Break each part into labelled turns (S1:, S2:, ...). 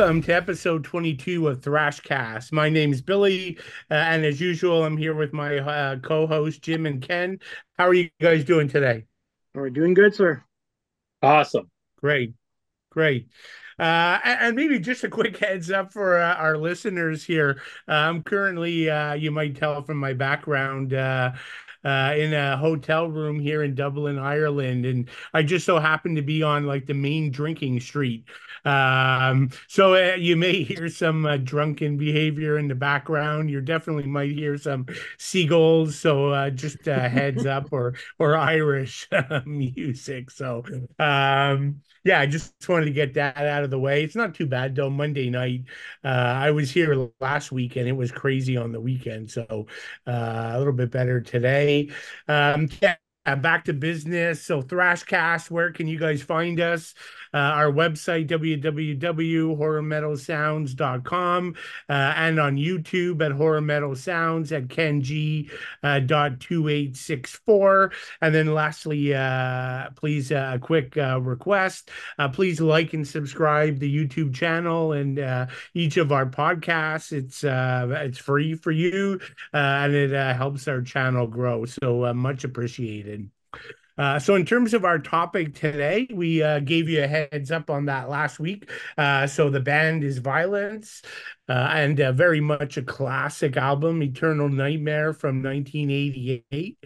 S1: welcome to episode 22 of Thrashcast. My name is Billy, and as usual, I'm here with my co-host Jim and Ken. How are you guys doing today?
S2: We're doing good, sir.
S3: Awesome.
S1: Great, great. And maybe just a quick heads up for our listeners here. I'm currently, you might tell from my background, in a hotel room here in Dublin, Ireland, and I just so happen to be on like the main drinking street. So you may hear some drunken behavior in the background. You definitely might hear some seagulls. So just heads up, or Irish music. So. Yeah, I just wanted to get that out of the way. It's not too bad though. Monday night, I was here last week and it was crazy on the weekend, so a little bit better today. Yeah, back to business. So Thrashcast, where can you guys find us? Our website, www.horrormetalsounds.com, and on YouTube at Horror Metal Sounds at Kenji dot 2864. And then lastly, please, a quick request. Please like and subscribe the YouTube channel and each of our podcasts. It's free for you, and it helps our channel grow. So much appreciated. So in terms of our topic today, we gave you a heads up on that last week. So the band is Vio-lence, and very much a classic album, Eternal Nightmare from 1988.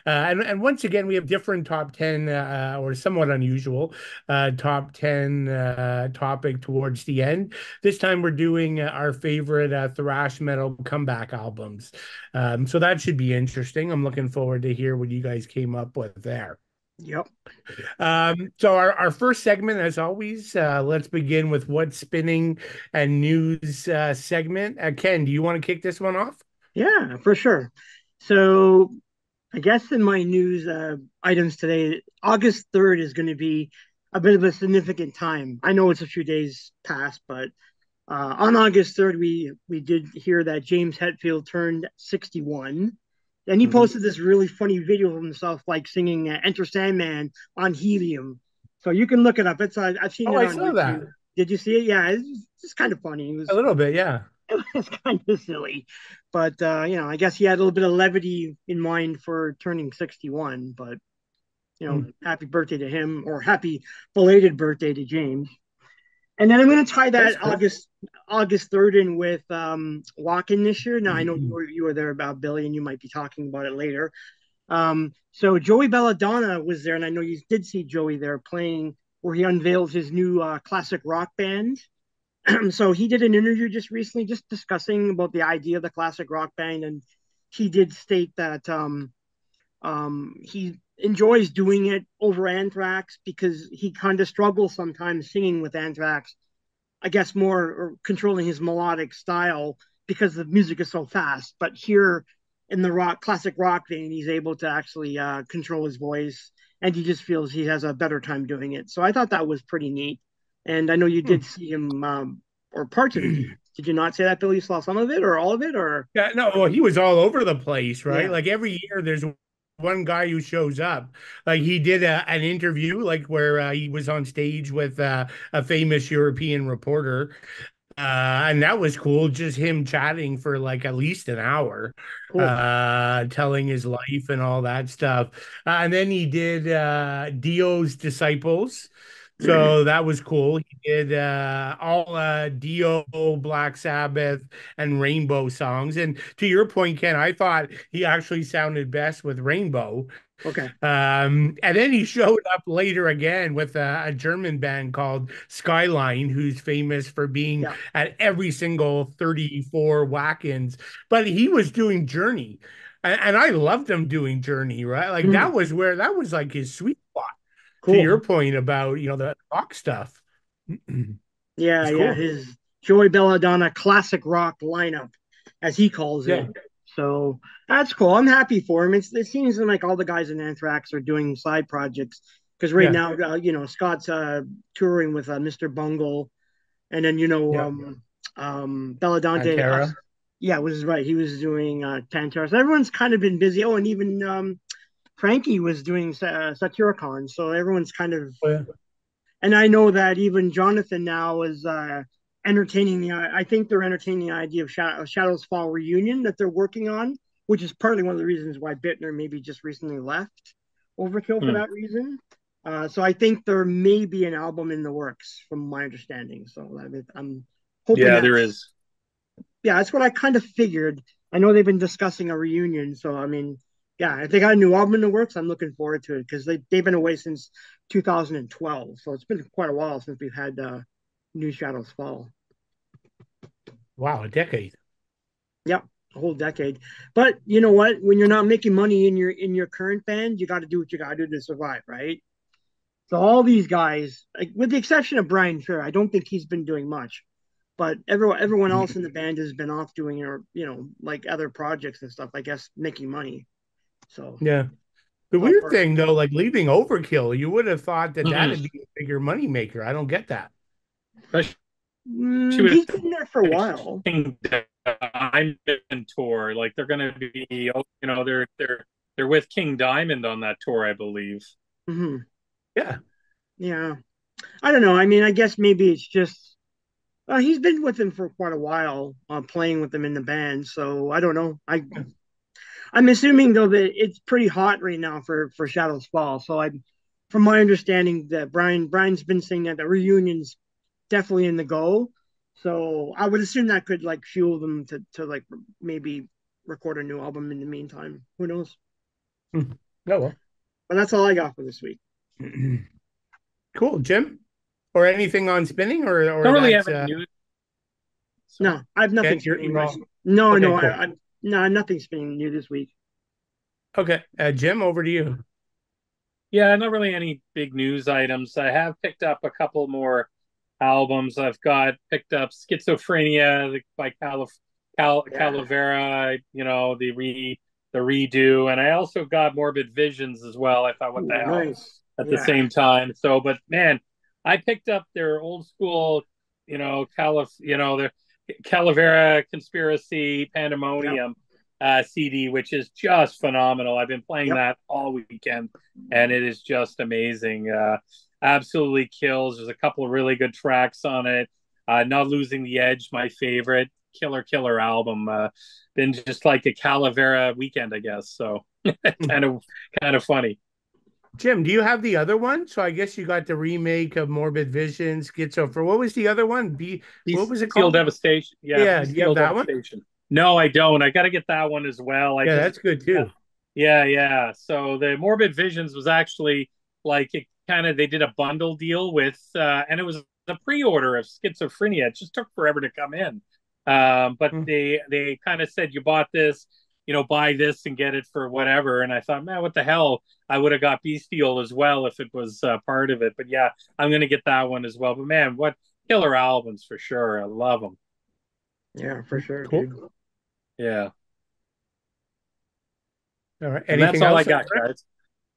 S1: And once again, we have different top 10 or somewhat unusual top 10 topic towards the end. This time we're doing our favorite thrash metal comeback albums. So that should be interesting. I'm looking forward to hear what you guys came up with there.
S2: Yep.
S1: So our first segment, as always, let's begin with what's spinning and news segment. Ken, do you want to kick this one off?
S2: Yeah, for sure. So I guess in my news items today, August 3rd is going to be a bit of a significant time. I know it's a few days past, but on August 3rd, we did hear that James Hetfield turned 61. And he
S1: Mhm.
S2: posted this really funny video of himself, like singing Enter Sandman on helium. So you can look it up. I've seen
S1: Oh,
S2: it
S1: I
S2: on
S1: saw that
S2: YouTube. Did you see it? Yeah, it's kind of funny.
S1: a little bit, yeah.
S2: It was kind of silly, but I guess he had a little bit of levity in mind for turning 61. But happy birthday to him, or happy belated birthday to James. And then I'm going to tie
S1: That's
S2: that
S1: cool.
S2: August 3rd in with walking this year. Now I know you were there about Billy, and you might be talking about it later. So Joey Belladonna was there, and I know you did see Joey there playing, where he unveiled his new classic rock band. So he did an interview just recently, just discussing about the idea of the classic rock band, and he did state that he enjoys doing it over Anthrax because he kind of struggles sometimes singing with Anthrax. I guess more or controlling his melodic style because the music is so fast. But here in the classic rock vein, he's able to actually control his voice, and he just feels he has a better time doing it. So I thought that was pretty neat. And I know you did see him or parts of it. Did you not say that, Billy? You saw some of it or all of it, or
S1: Yeah, no, well, he was all over the place, right?
S2: yeah,
S1: Like every year, there's one guy who shows up. Like he did an interview, like where he was on stage with a famous European reporter, and that was cool. Just him chatting for like at least an hour,
S2: cool.
S1: telling his life and all that stuff. And then he did Dio's Disciples. So that was cool. He did all Dio, Black Sabbath, and Rainbow songs. And to your point, Ken, I thought he actually sounded best with Rainbow.
S2: Okay.
S1: And then he showed up later again with a German band called Skyline, who's famous for being
S2: Yeah.
S1: at every single 34 whack-ins. But he was doing Journey. And I loved him doing Journey, right? Like
S2: Mm,
S1: that was like his sweet spot, to
S2: cool.
S1: your point about, the rock stuff.
S2: Yeah,
S1: It's
S2: yeah.
S1: cool.
S2: His Joey Belladonna classic rock lineup, as he calls it.
S1: Yeah.
S2: So that's cool. I'm happy for him. It seems like all the guys in Anthrax are doing side projects because right
S1: Yeah.
S2: now, Scott's touring with Mr. Bungle, and then
S1: Yeah.
S2: Belladante.
S1: Pantera.
S2: Yeah, was right. He was doing Pantera. So everyone's kind of been busy. Oh, and even Frankie was doing Satyricon. So everyone's kind of,
S1: Oh, yeah.
S2: and I know that even Jonathan now is entertaining the. I think they're entertaining the idea of Shadows Fall reunion that they're working on, which is partly one of the reasons why Bittner maybe just recently left Overkill for
S3: Hmm.
S2: that reason. So I think there may be an album in the works, from my understanding. So I'm hoping
S3: Yeah, there
S2: that's
S3: is.
S2: yeah, that's what I kind of figured. I know they've been discussing a reunion, so I mean, yeah, if they got a new album in the works, I'm looking forward to it because they've been away since 2012, so it's been quite a while since we've had New Shadows Fall.
S1: Wow, a decade.
S2: Yep, a whole decade. But you know what? When you're not making money in your current band, you got to do what you got to do to survive, right? So all these guys, like, with the exception of Brian Fair, I don't think he's been doing much. But everyone else in the band has been off doing, or like other projects and stuff. I guess making money. So
S1: Yeah. The
S2: it's all
S1: weird
S2: part.
S1: thing though, like leaving Overkill, you would have thought that that'd
S3: Mhm.
S1: be a bigger money maker. I don't get that.
S3: Especially with
S2: He's been there for a
S3: the
S2: while.
S3: King Diamond tour. Like they're going to be, they're with King Diamond on that tour, I believe.
S2: Hmm.
S1: Yeah.
S2: Yeah, I don't know. I mean, I guess maybe it's just he's been with them for quite a while, playing with them in the band. So I don't know. I'm assuming though that it's pretty hot right now for Shadows Fall. So from my understanding, that Brian's been saying that the reunion's definitely in the go. So I would assume that could like fuel them to like maybe record a new album in the meantime. Who knows?
S1: Hmm. Oh
S2: But that's all I got for this week.
S1: well. Cool, Jim. Or anything on spinning
S3: Don't
S1: or
S3: really have
S1: that's
S3: any news. So
S2: No, I have nothing
S1: Ken,
S2: spinning.
S1: you're all
S2: No,
S1: okay,
S2: no,
S1: cool.
S2: I no, nothing spinning new this week.
S1: Okay. Jim, over to you.
S3: yeah, not really any big news items. I have picked up a couple more albums. I've got picked up Schizophrenia by
S2: Yeah.
S3: Calavera, the redo, and I also got Morbid Visions as well. I thought, what the
S2: Ooh,
S3: hell,
S2: nice.
S3: at the
S2: Yeah.
S3: same time. So, but man, I picked up their old school, their Calavera Conspiracy
S2: Yep.
S3: Pandemonium CD, which is just phenomenal. I've been playing
S2: Yep.
S3: that all weekend, and it is just amazing. Absolutely kills. There's a couple of really good tracks on it. Not Losing the Edge, my favorite. Killer album. Been just like a Calavera weekend, I guess. So kind of kind of funny.
S1: Jim, do you have the other one? So I guess you got the remake of Morbid Vision, Schizo. For what was the other one? What was it
S3: Steel
S1: called?
S3: Devastation. Yeah,
S1: Yeah, do you have
S3: Steel
S1: that one?
S3: Devastation. No, I don't. I got to get that one as well.
S1: Yeah, that's good too.
S3: Yeah. So the Morbid Visions was actually like it kind of they did a bundle deal with, and it was the pre-order of Schizophrenia. It just took forever to come in, but
S1: Hmm.
S3: they kind of said you bought this, buy this and get it for whatever. And I thought, man, what the hell? I would have got Bestial as well if it was part of it. But yeah, I'm gonna get that one as well. But man, what killer albums for sure. I love them.
S2: Yeah, for sure,
S1: Cool.
S2: dude.
S3: Yeah,
S1: All right.
S3: and that's
S1: Anything
S3: all I
S1: else?
S3: got, guys.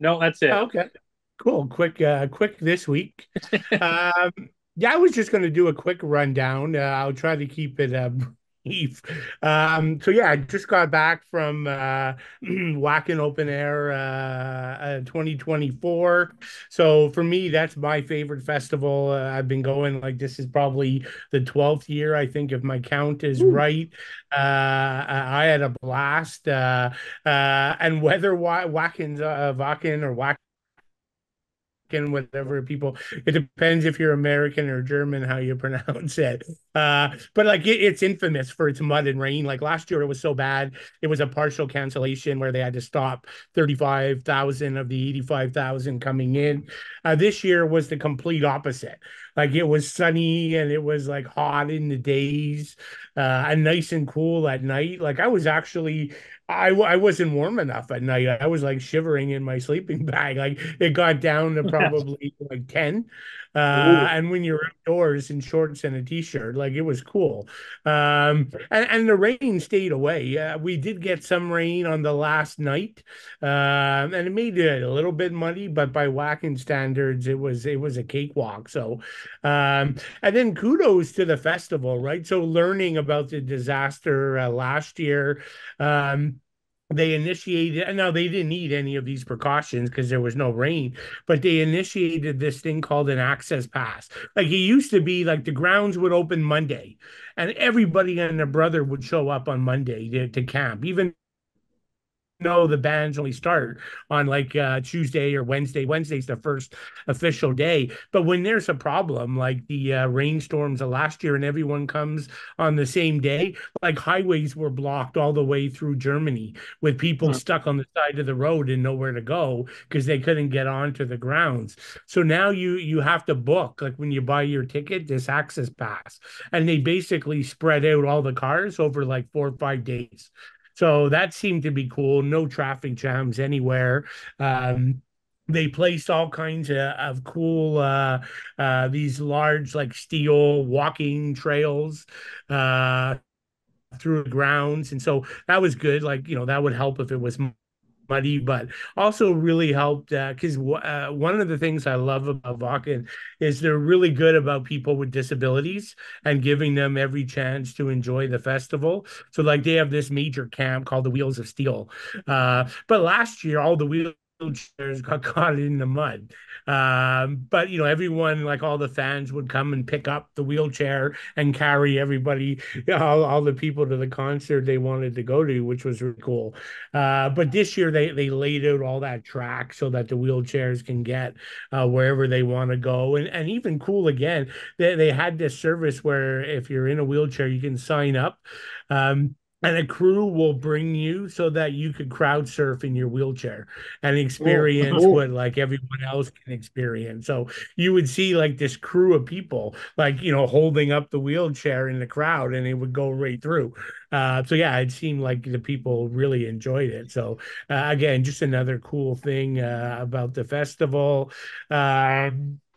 S3: No, that's it.
S1: Oh, okay. Cool. Quick this week. Um, yeah, I was just going to do a quick rundown. I'll try to keep it brief. So yeah, I just got back from Wacken Open Air 2024. So for me, that's my favorite festival. I've been going like this is probably the 12th year, I think, if my count is
S2: Woo.
S1: right. I had a blast. And whether Wacken's Wacken or Wacken whatever people it depends if you're American or German how you pronounce it but like it's infamous for its mud and rain. Like last year it was so bad it was a partial cancellation where they had to stop 35,000 of the 85,000 coming in. This year was the complete opposite. Like it was sunny and it was like hot in the days and nice and cool at night. Like I was actually I wasn't warm enough at night. I was like shivering in my sleeping bag. Like it got down to probably like 10.
S2: Ooh.
S1: And when you're outdoors in shorts and a t-shirt, like it was cool. And the rain stayed away. We did get some rain on the last night, and it made it a little bit muddy, but by whacking standards, it was a cakewalk. So, and then kudos to the festival, right? So learning about the disaster last year. Um, they initiated, and now they didn't need any of these precautions because there was no rain, but they initiated this thing called an access pass. Like it used to be like the grounds would open Monday and everybody and their brother would show up on Monday to camp, even know the bands only start on like Tuesday or Wednesday. Wednesday's the first official day. But when there's a problem, like the rainstorms of last year, and everyone comes on the same day, like highways were blocked all the way through Germany with people stuck on the side of the road and nowhere to go because they couldn't get onto the grounds. So now you have to book, like when you buy your ticket, this access pass, and they basically spread out all the cars over like 4 or 5 days. So that seemed to be cool. No traffic jams anywhere. They placed all kinds of cool these large like steel walking trails uh through the grounds, and so that was good. Like, that would help if it was muddy, but also really helped because one of the things I love about Vakken is they're really good about people with disabilities and giving them every chance to enjoy the festival. So, like, they have this major camp called the Wheels of Steel. But last year, all the wheelchairs got caught in the mud. But everyone, like all the fans, would come and pick up the wheelchair and carry everybody, all the people to the concert they wanted to go to, which was really cool. But this year they laid out all that track so that the wheelchairs can get wherever they want to go, and even cool again, they had this service where if you're in a wheelchair, you can sign up. And a crew will bring you so that you could crowd surf in your wheelchair and
S2: Oh,
S1: experience
S2: cool.
S1: what like everyone else can experience. So you would see like this crew of people, like, holding up the wheelchair in the crowd, and it would go right through. So yeah, it seemed like the people really enjoyed it. So again, just another cool thing about the festival.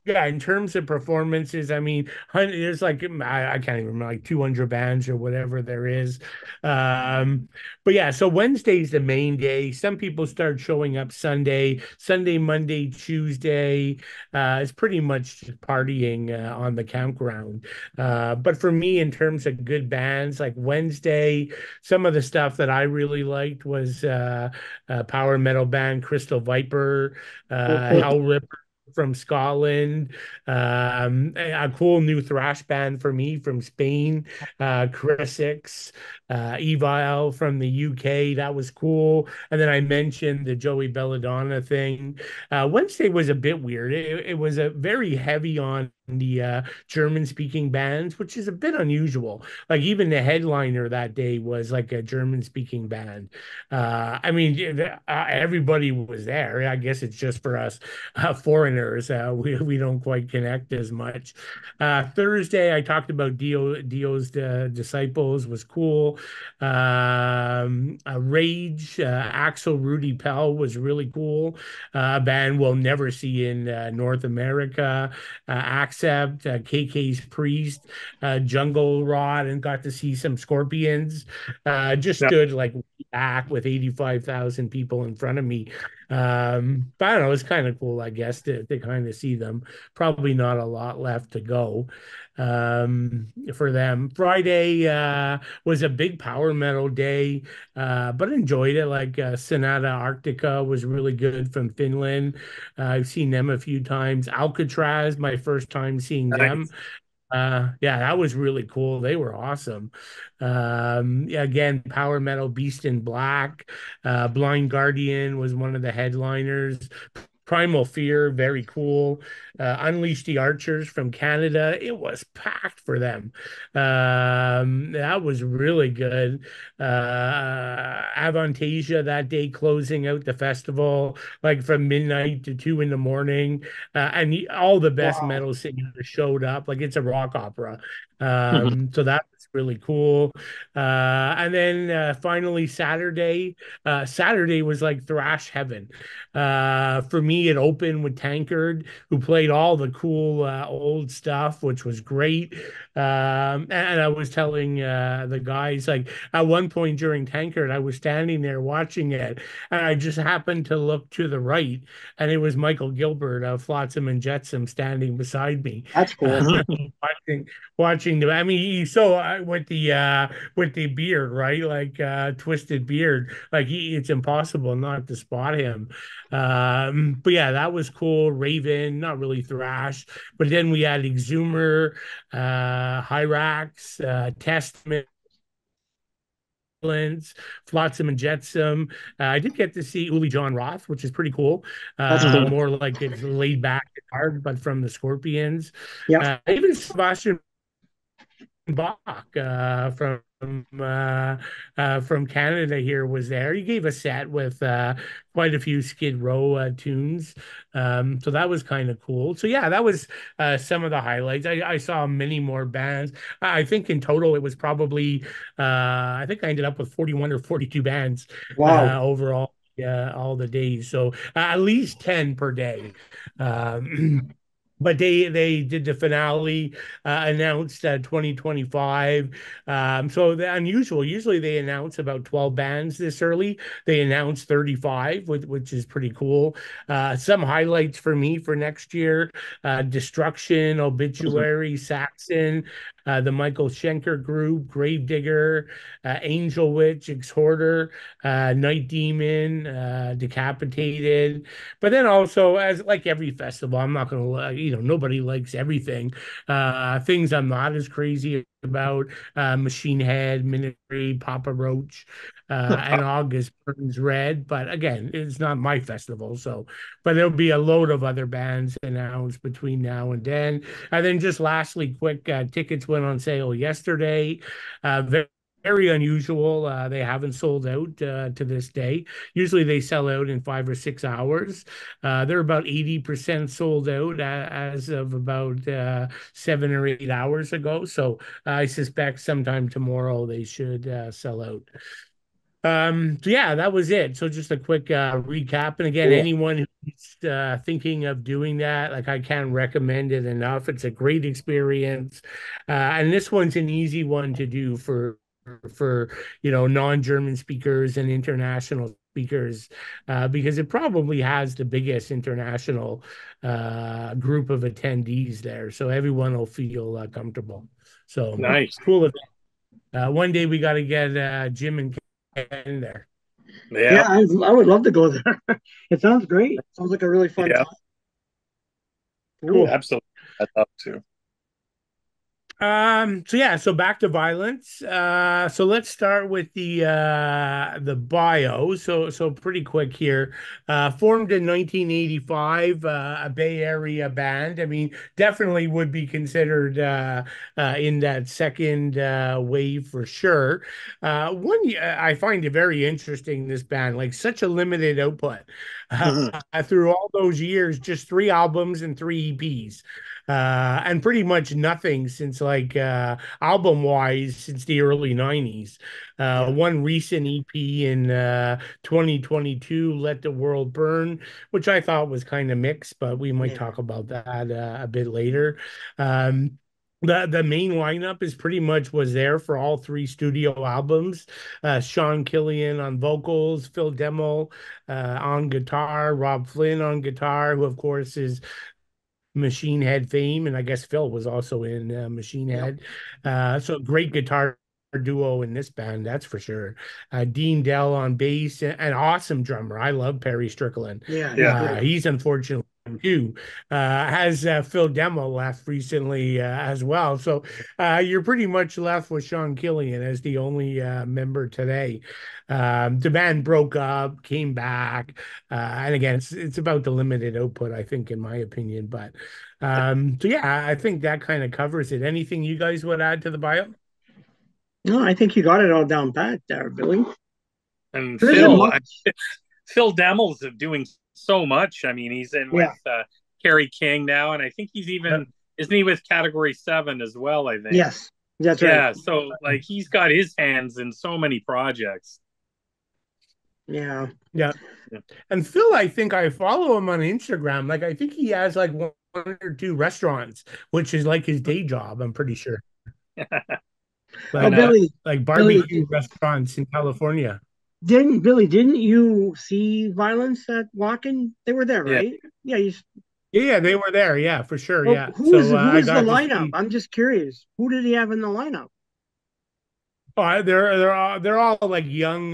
S1: Yeah, in terms of performances, I mean, there's like I can't even remember, like 200 bands or whatever there is. Um, but yeah, so Wednesday's the main day. Some people start showing up Sunday, Monday, Tuesday. It's pretty much just partying on the campground. But for me, in terms of good bands, like Wednesday, some of the stuff that I really liked was power metal band Crystal Viper,
S2: Oh, cool.
S1: Hell Ripper from Scotland, a cool new thrash band for me from Spain, Chris Evil from the UK. That was cool. And then I mentioned the Joey Belladonna thing. Wednesday was a bit weird. It was a very heavy on the German speaking bands, which is a bit unusual. Like even the headliner that day was like a German speaking band. I mean, everybody was there. I guess it's just for us foreigners. We don't quite connect as much. Thursday, I talked about Dio's Disciples was cool. Rage, Axel Rudy Pell was really cool. A band we'll never see in North America. Accept, KK's Priest, Jungle Rod, and got to see some Scorpions. Just
S3: Yeah.
S1: stood like back with 85,000 people in front of me. But I don't know, it's kind of cool, I guess, to kind of see them. Probably not a lot left to go for them. Friday was a big power metal day, but enjoyed it. Like Sonata Arctica was really good from Finland. I've seen them a few times. Alcatraz, my first time seeing them.
S3: Nice.
S1: Yeah, that was really cool. They were awesome. Yeah, again, power metal, Beast in Black, Blind Guardian was one of the headliners. Primal Fear, very cool. Unleash the Archers from Canada. It was packed for them. That was really good. Avantasia that day closing out the festival, like from midnight to 2 in the morning. And all the best
S2: Wow.
S1: metal singers showed up. Like it's a rock opera. So that was really cool. And then finally Saturday. Saturday was like thrash heaven. For me, it opened with Tankard, who played all the cool old stuff, which was great. And I was telling the guys, like at one point during Tankard, I was standing there watching it, and I just happened to look to the right, and it was Michael Gilbert of Flotsam and Jetsam standing beside me.
S2: That's
S1: Uh,
S2: cool.
S1: watching, watching the. I mean, so with the beard, right? Like twisted beard. Like it's impossible not to spot him. But yeah, that was cool. Raven, not really thrash, but then we had Exhumer, Hyrax, Testament, Flotsam and Jetsam. I did get to see Uli John Roth, which is pretty cool.
S2: That's cool.
S1: More like it's laid back and hard, but from the Scorpions.
S2: Yeah.
S1: Even Sebastian Bach from Canada here was there. He gave a set with quite a few Skid Row tunes, so that was kind of cool. So yeah, that was some of the highlights. I saw many more bands. I think in total it was probably I think I ended up with 41 or 42 bands
S2: Wow.
S1: overall. All the days, so at least 10 per day. But they did the finale, announced 2025. So the unusual. Usually they announce about 12 bands this early. They announced 35, which is pretty cool. Some highlights for me for next year: Destruction, Obituary, Saxon, the Michael Schenker Group, Gravedigger, Angel Witch, Exhorter, Night Demon, Decapitated. But then also, as like every festival, I'm not gonna, nobody likes everything. Things I'm not as crazy about: Machine Head, Ministry, Papa Roach, and August Burns Red. But again, it's not my festival, so. But there'll be a load of other bands announced between now and then. And then just lastly, quick, tickets went on sale yesterday. Very unusual. They haven't sold out to this day. Usually they sell out in 5 or 6 hours. They're about 80% sold out as of about 7 or 8 hours ago. So I suspect sometime tomorrow they should sell out. So yeah, that was it. So just a quick recap. And again,
S2: Cool.
S1: anyone who's thinking of doing that, like I can't recommend it enough. It's a great experience. And this one's an easy one to do for non-German speakers and international speakers, because it probably has the biggest international group of attendees there. So everyone will feel comfortable. So
S3: Nice.
S1: cool. One day we got to get Jim and Ken there.
S2: Yeah,
S3: Yeah.
S2: I would love to go there. It sounds great. Sounds like a really fun
S3: Yeah.
S2: time. Cool.
S1: Cool.
S3: Absolutely. I'd love to.
S1: So yeah, so back to Vio-lence. So let's start with the bio. So pretty quick here. Formed in 1985, a Bay Area band. I mean, definitely would be considered in that second wave for sure. I find it very interesting, this band, like such a limited output.
S3: Mhm.
S1: Through all those years, just 3 albums and 3 EPs, and pretty much nothing since like album wise since the early 90s.
S2: Yeah.
S1: One recent EP in 2022, Let the World Burn, which I thought was kind of mixed, but we might
S2: Yeah.
S1: talk about that a bit later. The main lineup is pretty much was there for all 3 studio albums. Sean Killian on vocals, Phil Demmel on guitar, Rob Flynn on guitar, who of course is Machine Head fame, and I guess Phil was also in Machine
S2: Yeah.
S1: Head. So great guitar duo in this band, that's for sure. Dean Dell on bass, an awesome drummer. I love Perry Strickland.
S2: Yeah, he's
S3: Yeah.
S2: great.
S1: He's unfortunately too. Has Phil Demo left recently as well. So you're pretty much left with Sean Killian as the only member today. The band broke up, came back, and again, it's about the limited output, I think, in my opinion. But so yeah, I think that kind of covers it. Anything you guys would add to the bio?
S2: No, I think you got it all down pat there, Billy.
S3: And
S2: There isn't
S3: Phil,
S2: much.
S3: Phil Demmel's doing so much. I mean, he's in with
S2: Yeah.
S3: Kerry King now, and I think he's
S1: Yeah.
S3: even isn't he with Category 7 as well? I think.
S2: Yes, that's right.
S3: Yeah. So like he's got his hands in so many projects.
S2: Yeah.
S1: Yeah.
S3: Yeah.
S1: And Phil, I think I follow him on Instagram. Like I think he has like one or 2 restaurants, which is like his day job, I'm pretty sure.
S2: Oh,
S1: Like like
S2: Billy,
S1: barbecue restaurants in California.
S2: didn't you see Vio-lence at Walking? They were there,
S3: Yeah.
S2: right? Yeah.
S1: Yeah, they were there. Yeah, for sure.
S2: Well,
S1: Yeah.
S2: who
S1: So
S2: was
S1: I
S2: the
S1: got to
S2: lineup?
S1: see.
S2: I'm just curious. Who did he have in the lineup?
S1: Oh, they're all like young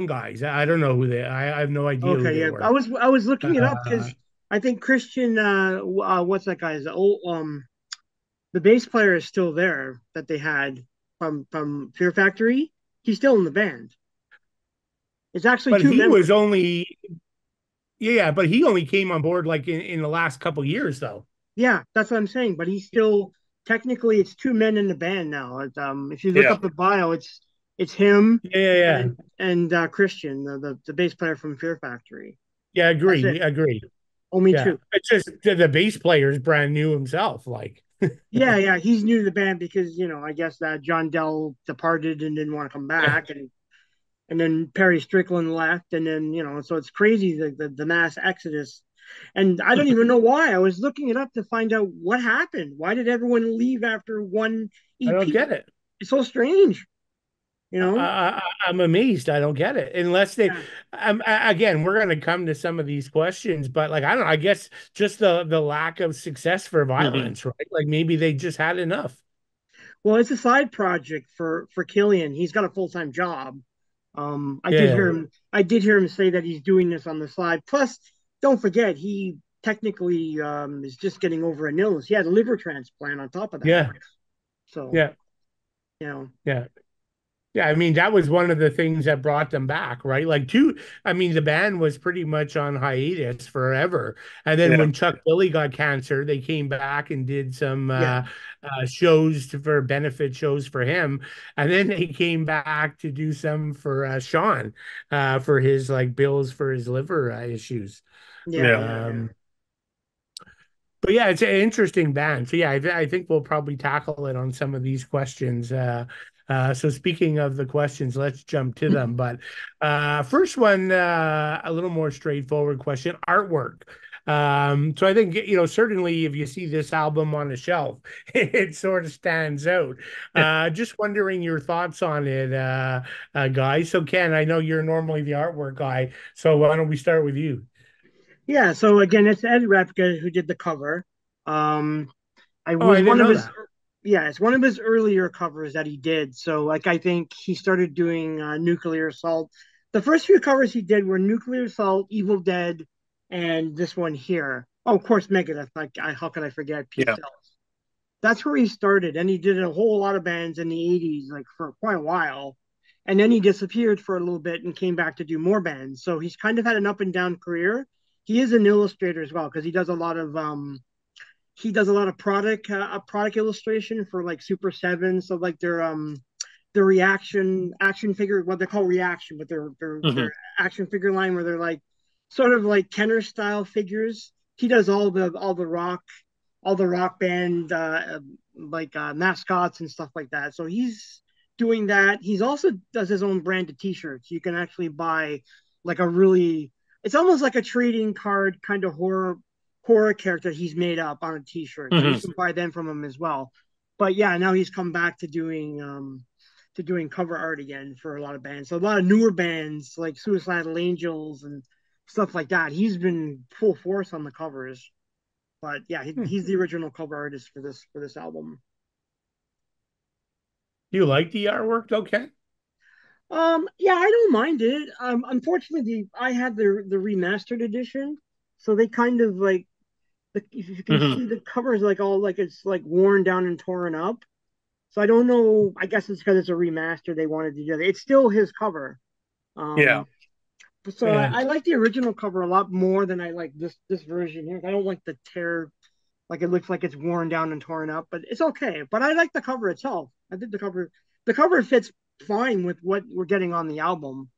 S1: guys. I don't know who they. I have no idea who
S2: Okay,
S1: they
S2: yeah.
S1: were.
S2: I was looking it up
S1: Uh,
S2: because I think Christian what's that guy's old the bass player is still there that they had from Fear Factory. He's still in the band. It's actually
S1: but
S2: two
S1: he was
S2: members.
S1: only yeah, but he only came on board like in the last couple years though.
S2: Yeah, that's what I'm saying. But he's still technically it's two men in the band now. If you look
S3: Yeah.
S2: up the bio, it's him
S1: Yeah, yeah, yeah.
S2: and Christian, the bass player from Fear Factory.
S1: Yeah,
S2: That's it.
S1: agree.
S2: Only
S1: Yeah,
S2: two.
S1: it's just the bass player is brand new himself. Like,
S2: Yeah, yeah. He's new to the band because I guess that John Dell departed and didn't want to come
S1: yeah,
S2: back, and then Perry Strickland left, and then so it's crazy the mass exodus, and I don't even know why. I was looking it up to find out what happened. Why did everyone leave after one
S1: I don't
S2: EP?
S1: get it.
S2: It's so strange, you know?
S1: I'm amazed. I don't get it unless they.
S2: Yeah.
S1: Again, we're going to come to some of these questions, but like I don't know. I guess just the lack of success for
S3: Hmm.
S1: violence, right? Like maybe they just had enough.
S2: Well, it's a side project for Killian. He's got a full time job.
S1: Yeah,
S2: I did hear him say that he's doing this on the side. Plus, don't forget he technically is just getting over an illness. He had a liver transplant on top of that.
S1: yeah,
S2: So
S1: yeah,
S2: you know,
S1: yeah. Yeah, I mean that was one of the things that brought them back, right? I mean the band was pretty much on hiatus forever, and then
S3: Yeah.
S1: when Chuck Billy got cancer, they came back and did some
S2: yeah,
S1: for benefit shows for him, and then they came back to do some for Sean, for his like bills for his liver issues.
S2: yeah,
S3: Yeah.
S2: yeah, yeah.
S1: Um, but yeah, it's an interesting band. So yeah, I think we'll probably tackle it on some of these questions. So speaking of the questions, let's jump to them. But first one, a little more straightforward question: artwork. So I think certainly if you see this album on a shelf, it sort of stands out. Just wondering your thoughts on it, guys. So Ken, I know you're normally the artwork guy, so why don't we start with you?
S2: Yeah, so again, it's Ed Repka who did the cover. Um, I
S1: Oh, I
S2: was
S1: didn't
S2: one of
S1: know
S2: his,
S1: that.
S2: yeah, it's one of his earlier covers that he did. So, like, I think he started doing Nuclear Assault. The first few covers he did were Nuclear Assault, Evil Dead, and this one here. Oh, of course, Megadeth. How could I forget Peace
S3: Yeah.
S2: Cells? That's where he started, and he did a whole lot of bands in the '80s, like for quite a while. And then he disappeared for a little bit and came back to do more bands. So he's kind of had an up and down career. He is an illustrator as well because he does a lot of product illustration for like Super Seven. So like their reaction action figure, what they call reaction, but their
S3: Hmm.
S2: action figure line where they're like sort of like Kenner style figures. He does all the rock band mascots and stuff like that. So he's doing that. He's also does his own brand of T-shirts. You can actually buy like a really, it's almost like a trading card kind of horror character he's made up on a T-shirt. So you
S3: Hmm.
S2: can buy them from him as well. But yeah, now he's come back to doing cover art again for a lot of bands. So a lot of newer bands like Suicidal Angels and stuff like that. He's been full force on the covers. But yeah,
S1: Hmm.
S2: he's the original cover artist for this album.
S1: Do you like the artwork though, Ken?
S2: Yeah, I don't mind it. Unfortunately, I had the remastered edition, so they kind of like if you can
S3: Hmm.
S2: see the cover is like all like it's like worn down and torn up. So I don't know. I guess it's because it's a remaster. They wanted to do it. It's still his cover.
S3: Yeah.
S2: Um, so
S1: Yeah.
S2: I like the original cover a lot more than I like this version here. I don't like the tear, like it looks like it's worn down and torn up, but it's okay. But I like the cover itself. I think the cover fits fine with what we're getting on the album.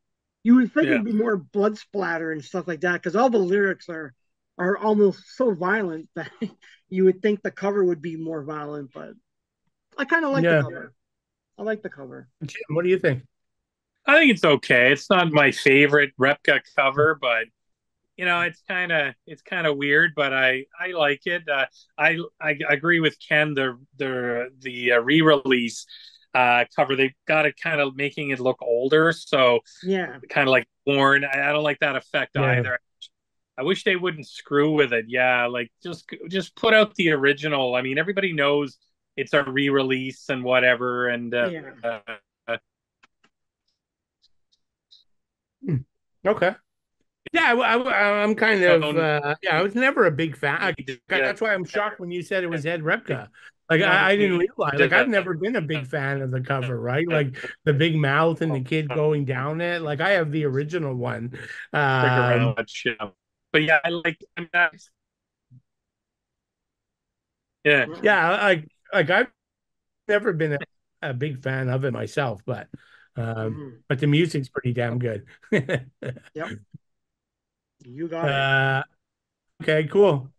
S2: You would think
S3: Yeah.
S2: it'd be more blood splatter and stuff like that because all the lyrics are almost so violent that you would think the cover would be more violent. But I kind of like the
S1: Yeah.
S2: cover. I like the cover.
S1: Jim, what do you think?
S3: I think it's okay. It's not my favorite Repka cover, but it's kind of weird, but I like it. I agree with Ken. The re-release cover, they got it kind of making it look older, so
S2: Yeah,
S3: kind of like worn. I don't like that effect
S1: Yeah.
S3: either. I wish they wouldn't screw with it. Yeah, like just put out the original. I mean, everybody knows it's a re-release and whatever, and
S2: yeah.
S1: Okay. Yeah, I'm kind of
S3: Own,
S1: yeah. I was never a big fan.
S3: he did,
S1: That's why I'm shocked when you said it was Ed Repka. Like I didn't
S3: he
S1: realize. Like
S3: did
S1: I've
S3: a
S1: never been a big fan of the cover, right? Like the big mouth and the kid going down it. Like I have the original one.
S3: stick
S1: Um,
S3: around much, but yeah, I like. Yeah,
S1: yeah, like I've never been a big fan of it myself,
S2: Mm-hmm.
S1: but the music's pretty damn good.
S2: Yep, you got it.
S1: uh, okay, cool.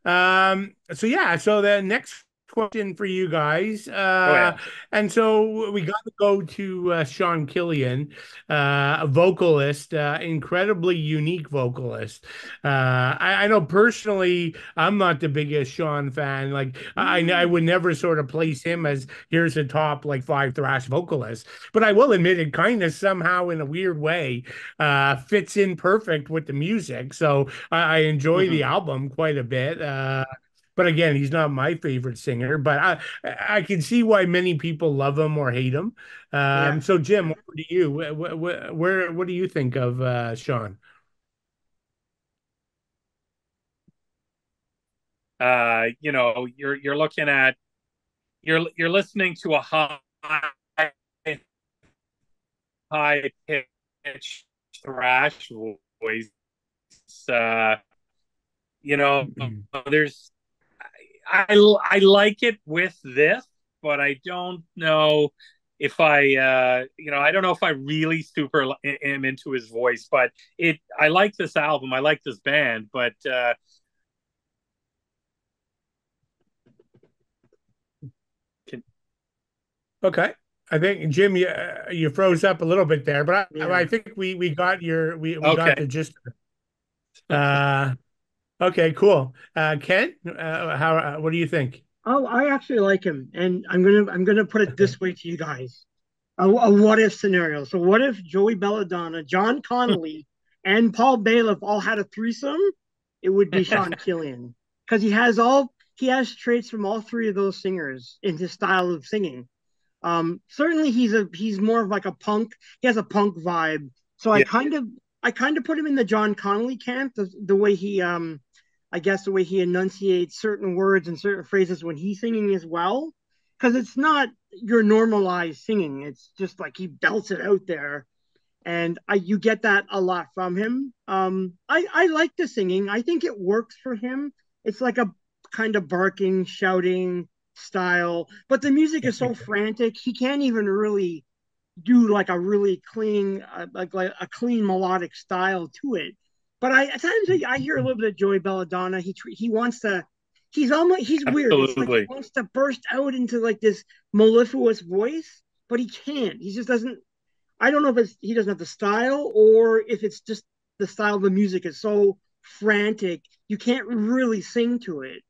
S1: So yeah, so the next question for you guys.
S3: oh yeah.
S1: And so we got to go to Sean Killian, a vocalist, incredibly unique vocalist. I know personally, I'm not the biggest Sean fan. Like I
S2: Mm.
S1: would never sort of place him as here's a top like five thrash vocalist, but I will admit it kind of somehow in a weird way fits in perfect with the music. So I enjoy the
S2: Mm-hmm.
S1: album quite a bit. But again, he's not my favorite singer, but I can see why many people love him or hate him.
S2: Yeah.
S1: So Jim, over to you. What do you think of Sean?
S3: You're looking at you're listening to a high pitched thrash voice. Uh, you know, there's I like it with this, but I don't know if I don't know if I really super am into his voice. But I like this album, I like this band, but can,
S1: Okay. I think Jim, you froze up a little bit there, but I
S2: Yeah.
S1: think we got we got
S3: okay.
S1: the gist. Uh, okay, cool. Ken, how what do you think?
S2: Oh, I actually like him, and I'm gonna put it this way to you guys: a what if scenario. So, what if Joey Belladonna, John Connolly, and Paul Bailiff all had a threesome? It would be Sean Killian because he has traits from all three of those singers in his style of singing. Certainly he's more of like a punk. He has a punk vibe. So
S3: Yeah,
S2: I kind of put him in the John Connolly camp. The way he I guess the way he enunciates certain words and certain phrases when he's singing as well, because it's not your normalized singing. It's just like he belts it out there, and you get that a lot from him. I like the singing. I think it works for him. It's like a kind of barking, shouting style, but the music is so frantic. He can't even really do like a really clean, like a clean melodic style to it. But at times I hear a little bit of Joey Belladonna. He wants to. He's weird. It's like he
S3: absolutely.
S2: wants to burst out into like this mellifluous voice, but he can't. He just doesn't. I don't know if he doesn't have the style or if it's just the style of the music is so frantic you can't really sing to it.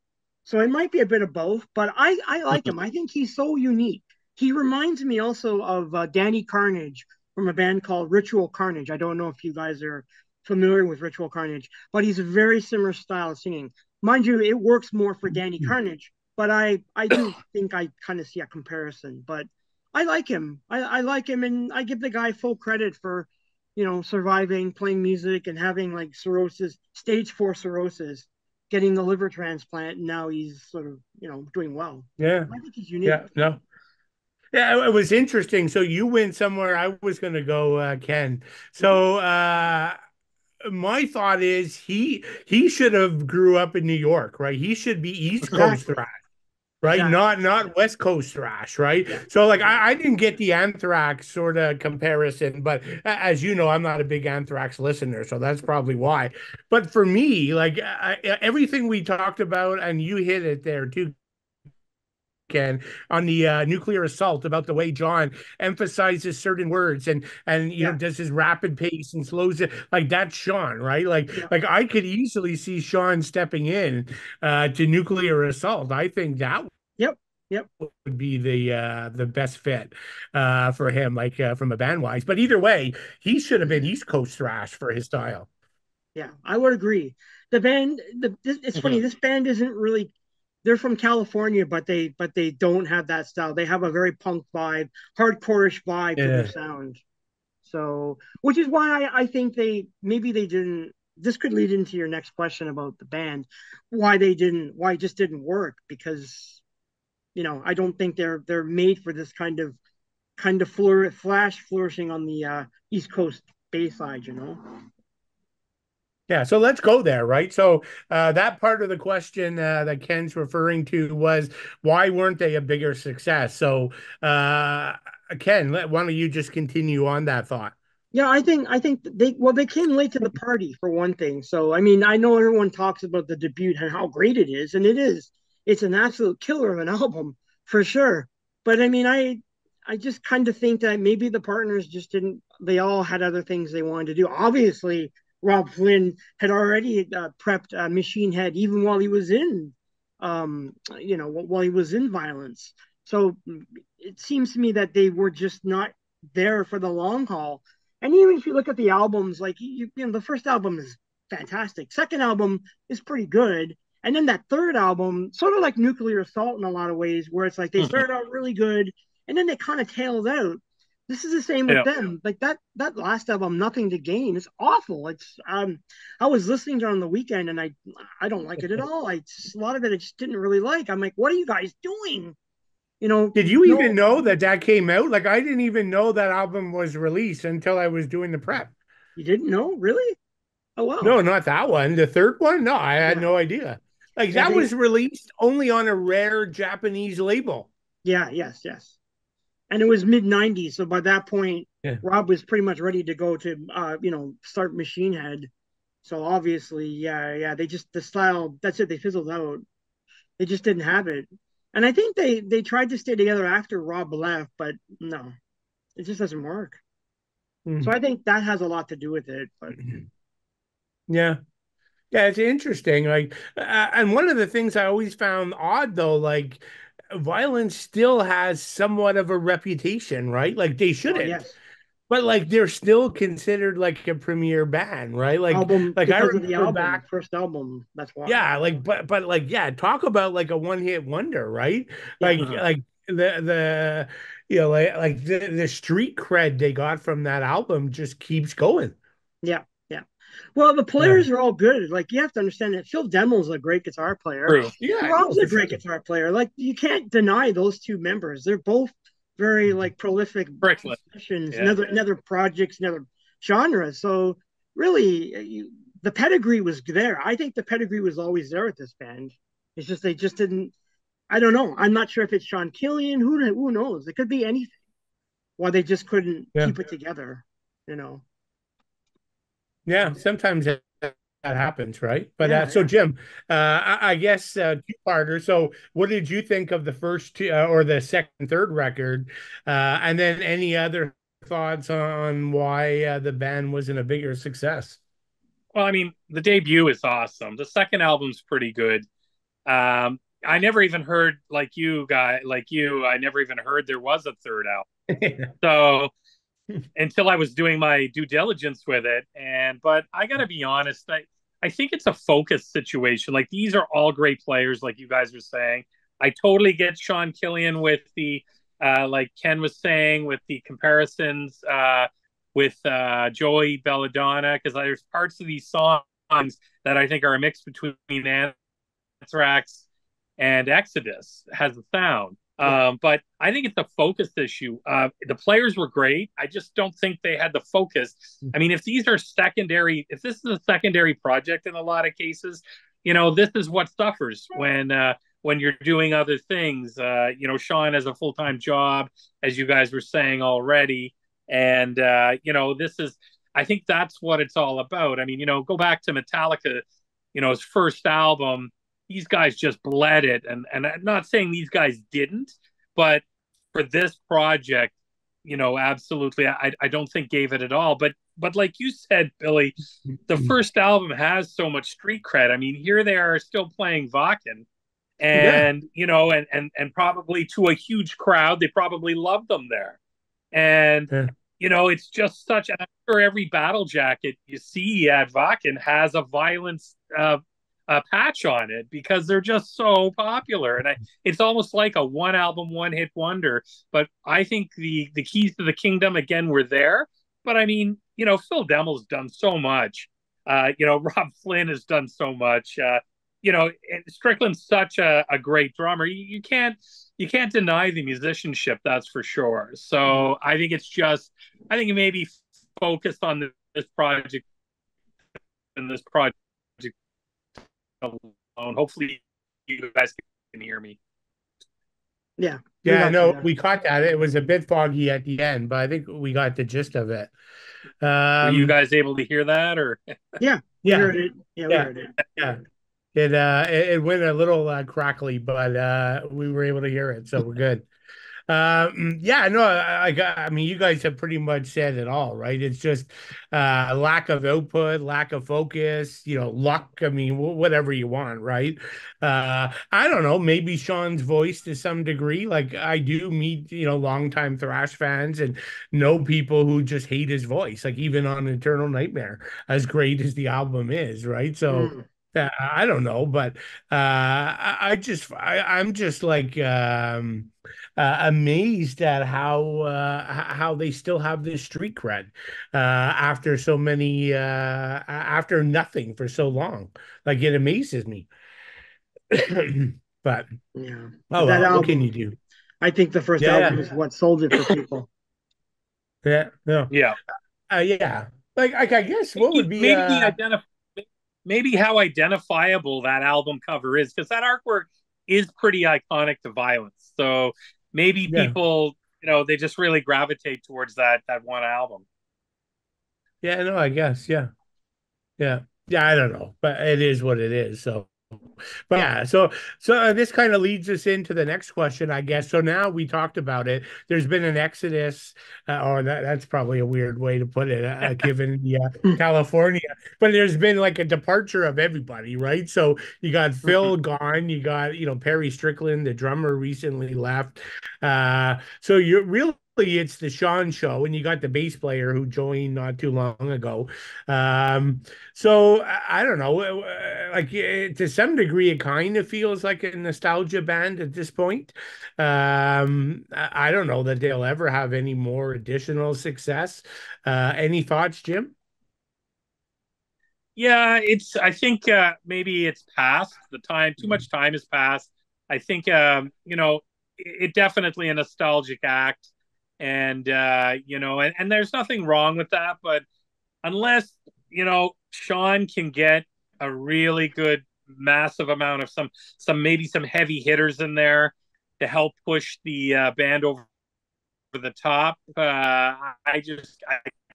S2: So it might be a bit of both, but I like him. I think he's so unique. He reminds me also of Danny Carnage from a band called Ritual Carnage. I don't know if you guys are familiar with Ritual Carnage, but he's a very similar style of singing. Mind you, it works more for Danny Carnage, but I do think I kind of see a comparison. But I like him. I like him, and I give the guy full credit for, surviving, playing music, and having like cirrhosis, stage four cirrhosis, getting the liver transplant, and now he's sort of, doing well.
S1: Yeah,
S2: I think he's unique.
S1: yeah, no. Yeah, it was interesting. So you went somewhere I was going to go, Ken.
S2: Mhm.
S1: So my thought is he should have grew up in New York, right? He should be East Coast
S2: Exactly.
S1: thrash, right?
S2: Exactly.
S1: Not West Coast thrash, right?
S2: Yeah.
S1: So like
S2: Yeah.
S1: I didn't get the Anthrax sort of comparison, but as you know, I'm not a big Anthrax listener, so that's probably why. But for me, like everything we talked about, and you hit it there too, Ken, on the nuclear assault about the way John emphasizes certain words and
S2: Yeah.
S1: does his rapid pace and slows it like that's Sean, right?
S2: Yeah.
S1: Like I could easily see Sean stepping in to nuclear assault. I think that
S2: Yep. Yep.
S1: would be the best fit for him, like from a band wise. But either way, he should have been East Coast thrash for his style.
S2: Yeah, I would agree. It's funny.
S3: Mhm.
S2: This band isn't really. They're from California, but they don't have that style. They have a very punk vibe, hardcore-ish vibe to their
S1: Yeah.
S2: sound. So, which is why I think they didn't. This could lead into your next question about the band, why it just didn't work, because I don't think they're made for this flash flourishing on the East Coast Bayside.
S1: Yeah, so let's go there, right? So that part of the question that Ken's referring to was why weren't they a bigger success? So uh, Ken, why don't you just continue on that thought?
S2: Yeah, I think they came late to the party for one thing. So I mean, I know everyone talks about the debut and how great it is, and it is. It's an absolute killer of an album for sure. But I mean, I just kind of think that maybe the partners just didn't. They all had other things they wanted to do. Obviously, Rob Flynn had already prepped Machine Head even while he was in, while he was in Violence. So it seems to me that they were just not there for the long haul. And even if you look at the albums, like the first album is fantastic. Second album is pretty good. And then that third album, sort of like Nuclear Assault in a lot of ways, where it's like they started out really good and then they kind of tailed out. This is the same with
S3: Yeah.
S2: them. Like that last album, Nothing to Gain, is awful. It's I was listening to it on the weekend and I don't like it at all. A lot of it I just didn't really like. I'm like, what are you guys doing?
S1: Did you
S2: No,
S1: even know that that came out? Like I didn't even know that album was released until I was doing the prep.
S2: you didn't know, really? Oh wow.
S1: No, not that one. The third one? No, I had
S2: Yeah.
S1: no idea. Like
S2: Yeah,
S1: that was released only on a rare Japanese label.
S2: yes. And it was mid 90s, so by that point
S1: Yeah.
S2: Rob was pretty much ready to go to start Machine Head. So obviously, yeah, they just the style, that's it, they fizzled out. They just didn't have it. And I think they tried to stay together after Rob left, but no, it just doesn't work. So
S1: Mm.
S2: I think that has a lot to do with it. But
S1: Yeah. Yeah, it's interesting. Like, and one of the things I always found odd though, like, Violence still has somewhat of a reputation, right? Like they
S2: well,
S1: shouldn't,
S2: yes,
S1: but like they're still considered like a premier band, right?
S2: album
S1: Like I
S2: because of the
S1: remember
S2: album,
S1: back,
S2: first album. That's why.
S1: yeah, like but like yeah, talk about like a one-hit wonder, right?
S2: Yeah,
S1: Like the the street cred they got from that album just keeps going.
S2: yeah. Well, the
S1: Yeah.
S2: players are all good. Like you have to understand that Phil Demel's a great guitar player.
S3: True.
S1: Yeah, no,
S2: Rob's a
S1: for
S2: great
S1: sure.
S2: guitar player. Like you can't deny those two members. They're both very like prolific
S3: Bricklin.
S2: musicians,
S3: Yeah.
S2: another projects, another genres. So really, the pedigree was there. I think the pedigree was always there with this band. It's just they just didn't. I don't know. I'm not sure if it's Sean Killian. Who knows? It could be anything. Why they just couldn't
S1: Yeah.
S2: keep it together. You know.
S1: Yeah, sometimes that happens, right? But
S2: Yeah,
S1: so
S2: yeah.
S1: Jim, I guess two-parter. So, what did you think of the first two or the second, third record? And then any other thoughts on why the band wasn't a bigger success?
S3: Well, I mean, the debut is awesome. The second album's pretty good. I never even heard like you. I never even heard there was a third album. So until I was doing my due diligence with it, but I got to be honest, I think it's a focus situation. Like these are all great players, like you guys were saying. I totally get Sean Killian with the like Ken was saying with the comparisons with Joey Belladonna, because there's parts of these songs that I think are a mix between Anthrax and Exodus has the sound.
S2: Yeah.
S3: But I think it's a focus issue. The players were great. I just don't think they had the focus. I mean, if these are secondary, if this is a secondary project in a lot of cases, this is what suffers when you're doing other things. Sean has a full time job, as you guys were saying already, and this is. I think that's what it's all about. I mean, go back to Metallica, his first album, these guys just bled it. And I'm not saying these guys didn't, but for this project, absolutely, I don't think gave it at all. But like you said, Billy, the first album has so much street cred. I mean, here they are still playing Wacken,
S1: Yeah.
S3: and and probably to a huge crowd, they probably loved them there. And
S1: Yeah.
S3: it's just such. I'm sure every battle jacket you see at Wacken has a Violence patch on it because they're just so popular, and it's almost like a one album, one hit wonder. But I think the keys to the kingdom again were there, But I mean, Phil Demmel's done so much. Rob Flynn has done so much. Strickland's such a great drummer. You can't deny the musicianship, that's for sure. So I think maybe focus on this project and this project alone. Hopefully, you guys can hear me.
S2: Yeah, we
S1: Yeah,
S2: got you
S1: no,
S2: there.
S1: we caught that. It was a bit foggy at the end, but I think we got the gist of it.
S3: Were you
S1: Um,
S3: guys able to hear that, or?
S2: Yeah, we
S1: yeah,
S2: heard it. Yeah, we
S1: yeah,
S2: heard it.
S1: yeah. It went a little crackly, but we were able to hear it, so we're good. Yeah, no, I mean, you guys have pretty much said it all, right? It's just lack of output, lack of focus, luck. I mean, whatever you want, right? I don't know, maybe Sean's voice to some degree. Like I do meet, longtime thrash fans and know people who just hate his voice, like even on Eternal Nightmare, as great as the album is, right? So.
S2: Mm,
S1: I don't know, but I'm just like amazed at how they still have this street cred after so many after nothing for so long. Like it amazes me. But
S2: yeah,
S1: oh
S2: but that
S1: well, what can you
S2: album,
S1: do?
S2: I think the first album
S1: Yeah,
S2: is what sold it for people.
S1: yeah, no,
S3: Yeah.
S1: yeah. Like I guess what would
S3: maybe
S1: be
S3: maybe the identify maybe how identifiable that album cover is, because that artwork is pretty iconic to Violence. So maybe
S1: yeah,
S3: people, they just really gravitate towards that one album.
S1: yeah, no, I guess, yeah, yeah, yeah. I don't know, but it is what it is. So. But yeah, so this kind of leads us into the next question, I guess. So now we talked about it. There's been an exodus, or that's probably a weird way to put it, given California. But there's been like a departure of everybody, right? So you got
S2: Mhm.
S1: Phil gone, you got Perry Strickland, the drummer, recently left. So you're really. It's the Sean show, and you got the bass player who joined not too long ago. Um, so I don't know, like to some degree, it kind of feels like a nostalgia band at this point. I don't know that they'll ever have any more additional success. Any thoughts, Jim?
S3: Yeah, I think maybe it's past the time. Too much time has passed. I think it definitely a nostalgic act, and and there's nothing wrong with that. But unless Sean can get a really good massive amount of some heavy hitters in there to help push the band over the top, I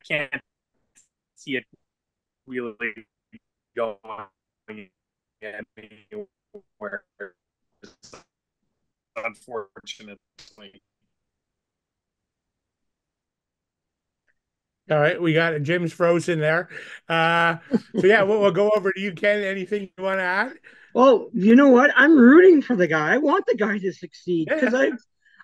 S3: can't see it really going anywhere, unfortunately.
S1: All right, we got Jim's frozen there. So yeah, we'll go over to you, Ken. Anything you want to add?
S2: Well, you know what? I'm rooting for the guy. I want the guy to succeed because
S1: Yeah,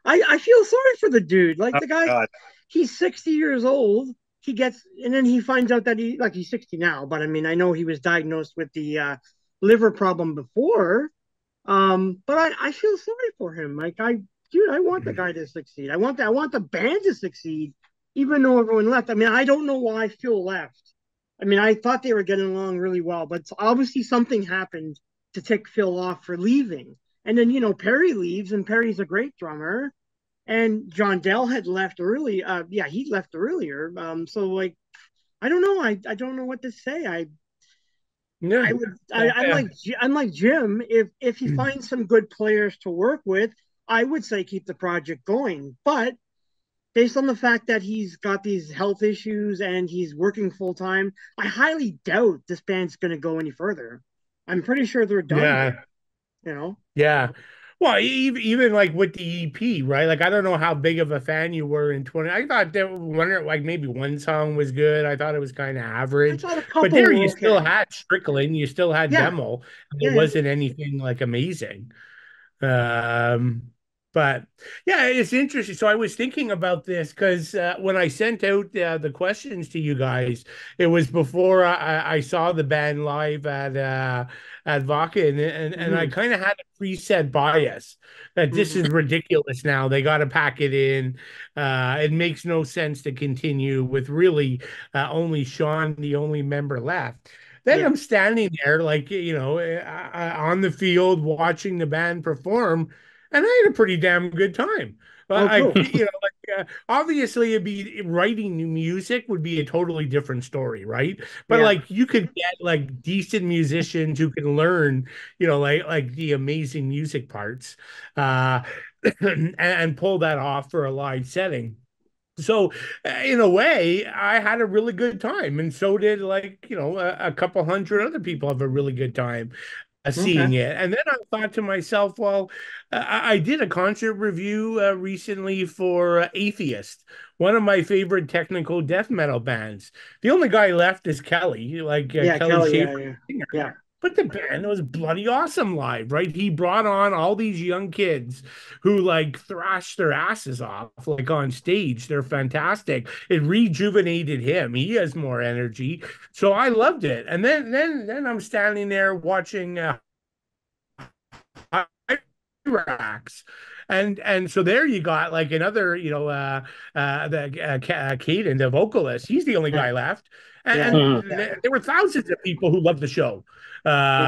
S2: I feel sorry for the dude. Like
S3: Oh
S2: the guy,
S3: God.
S2: he's 60 years old. He gets, and then he finds out that he's 60 now. But I mean, I know he was diagnosed with the liver problem before. But I feel sorry for him. Dude, I want the guy to succeed. I want the band to succeed, even though everyone left. I mean, I don't know why Phil left. I mean, I thought they were getting along really well, but obviously something happened to tick Phil off for leaving. And then, Perry leaves, and Perry's a great drummer. And John Dell had left early. Yeah, he left earlier. So like, I don't know. I don't know what to say.
S1: yeah,
S2: I would.
S1: yeah.
S2: I'm like Jim. If he finds some good players to work with, I would say keep the project going. But based on the fact that he's got these health issues and he's working full time, I highly doubt this band's going to go any further. I'm pretty sure they're done.
S1: Yeah.
S2: You know.
S1: Yeah. Well, even like with the EP, right? Like I don't know how big of a fan you were in 20. I thought that one like maybe one song was good. I thought it was kind of
S2: I
S1: average.
S2: thought a
S1: But
S2: couple
S1: there
S2: were
S1: you still
S2: okay.
S1: had Strickland, you still had
S2: Yeah,
S1: Demo, and
S2: yeah,
S1: it
S2: yeah.
S1: wasn't anything like amazing. Um But yeah, it's interesting. So I was thinking about this because when I sent out the questions to you guys, it was before I saw the band live at Vaca, and I
S2: Hmm.
S1: kind of had a preset bias that this
S2: Hmm.
S1: is ridiculous. Now they got to pack it in. It makes no sense to continue with really only Sean, the only member left. Then
S2: Yeah.
S1: I'm standing there, like, on the field watching the band perform, and I had a pretty damn good time.
S2: Oh,
S1: Like,
S2: cool.
S1: obviously, it'd be writing new music would be a totally different story, right? But
S2: Yeah.
S1: like, you could get like decent musicians who can learn, like the amazing music parts, uh, and pull that off for a live setting. So, in a way, I had a really good time, and so did like a couple hundred other people have a really good time
S2: Okay.
S1: seeing it. And then I thought to myself, well, I did a concert review recently for Atheist, one of my favorite technical death metal bands. The only guy left is Kelly, like
S2: Yeah,
S1: Kelly
S2: Kelly.
S1: Shaver.
S2: Yeah, yeah, yeah.
S1: But the band was bloody awesome live, right? He brought on all these young kids who like thrash their asses off, like on stage. They're fantastic. It rejuvenated him. He has more energy. So I loved it. And then I'm standing there watching racks. And so there you got like another, the Caden, the vocalist. He's the only
S2: Yeah.
S1: guy left,
S2: Yeah.
S1: and
S2: Yeah.
S1: there were thousands of people who loved the show,
S2: Yeah.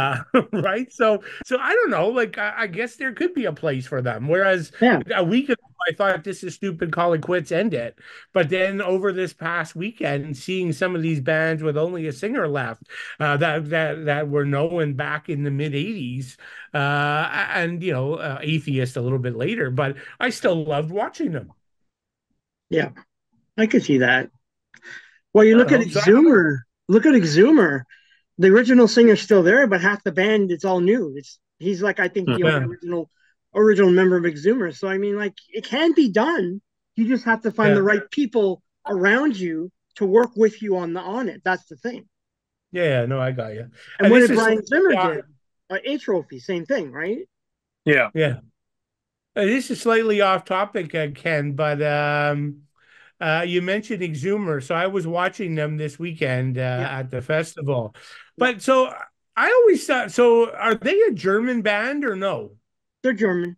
S1: right? So I don't know. Like I guess there could be a place for them. Whereas
S2: Yeah.
S1: a week ago I thought this is stupid, call it quits, end it. But then over this past weekend, seeing some of these bands with only a singer left, that were known back in the mid '80s, and Atheist a little bit later, but I still loved watching them.
S2: Yeah. I could see that. Well, you
S1: I don't
S2: look at
S1: know. So I don't know.
S2: Exhumer. Look at Exhumer. The original singer's still there, but half the band it's all new. It's he's like I think the only
S1: Yeah,
S2: original member of Exhumer. So I mean, like it can be done. You just have to find the
S1: yeah,
S2: right people around you to work with you on it. That's the thing.
S1: yeah. No, I got you.
S2: And
S1: And
S2: what
S1: this
S2: did
S1: is
S2: Brian Zimmer
S1: slightly off,
S2: did? A trophy, same thing, right?
S3: Yeah.
S1: yeah. This is slightly off topic, Ken, but you mentioned Exhumer, so I was watching them this weekend
S2: Yeah,
S1: at the festival.
S2: yeah.
S1: But so I always thought, so are they a German band or no?
S2: They're German.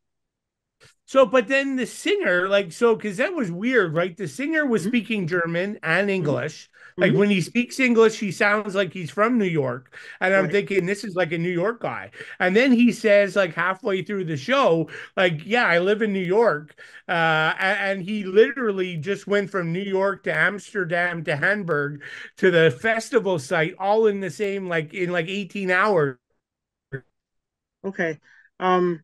S1: So, but then the singer, like, so, because that was weird, right? The singer was
S2: Hmm.
S1: speaking German and
S2: Hmm.
S1: English. Like,
S2: Hmm.
S1: when he speaks English, he sounds like he's from New York. And I'm
S2: Right.
S1: thinking, this is like a New York guy. And then he says, like, halfway through the show, like, yeah, I live in New York. And he literally just went from New York to Amsterdam to Hamburg to the festival site, all in the same, like, in like 18 hours
S2: Okay. Um.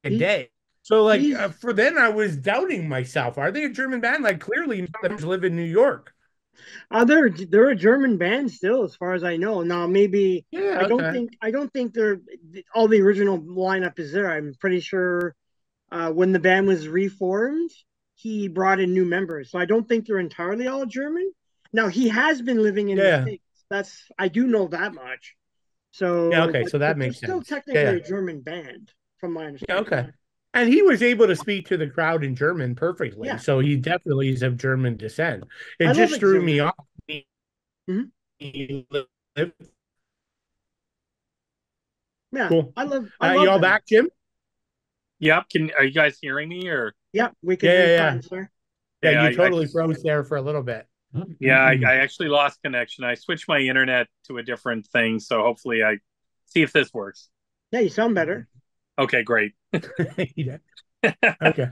S1: a
S2: He
S1: day. So like
S2: he's
S1: for then I was doubting myself. Are they a German band? Like clearly none of them live in New York.
S2: they're a German band still, as far as I know. Now maybe
S1: Yeah, okay.
S2: I don't think they're all the original lineup is there. I'm pretty sure when the band was reformed, he brought in new members. So I don't think they're entirely all German. Now he has been living in the
S1: Yeah.
S2: States. That's I do know that much.
S1: Yeah,
S2: So,
S1: okay. So
S2: but
S1: that
S2: they're
S1: makes
S2: still
S1: sense. Yeah,
S2: technically
S1: yeah.
S2: a German band, from my
S1: Yeah,
S2: understanding.
S1: okay. And he was able to speak to the crowd in German perfectly.
S2: Yeah,
S1: So he definitely is of German descent. It
S2: I love
S1: just threw
S2: Exhumer.
S1: me off.
S2: Hmm. Yeah,
S1: Cool.
S2: I
S1: You
S2: love
S1: all
S2: them.
S1: back, Jim?
S3: Yep. Are you guys hearing me or?
S2: Yeah, we can
S1: Yeah,
S2: hear
S1: yeah,
S2: you
S1: yeah.
S2: fine, sir.
S1: Yeah,
S3: Yeah,
S1: you
S3: I
S1: totally froze there for a little bit.
S3: yeah, I actually lost connection. I switched my internet to a different thing, so hopefully I see if this works.
S2: Yeah, you sound better.
S3: Okay, great.
S1: Yeah. Okay.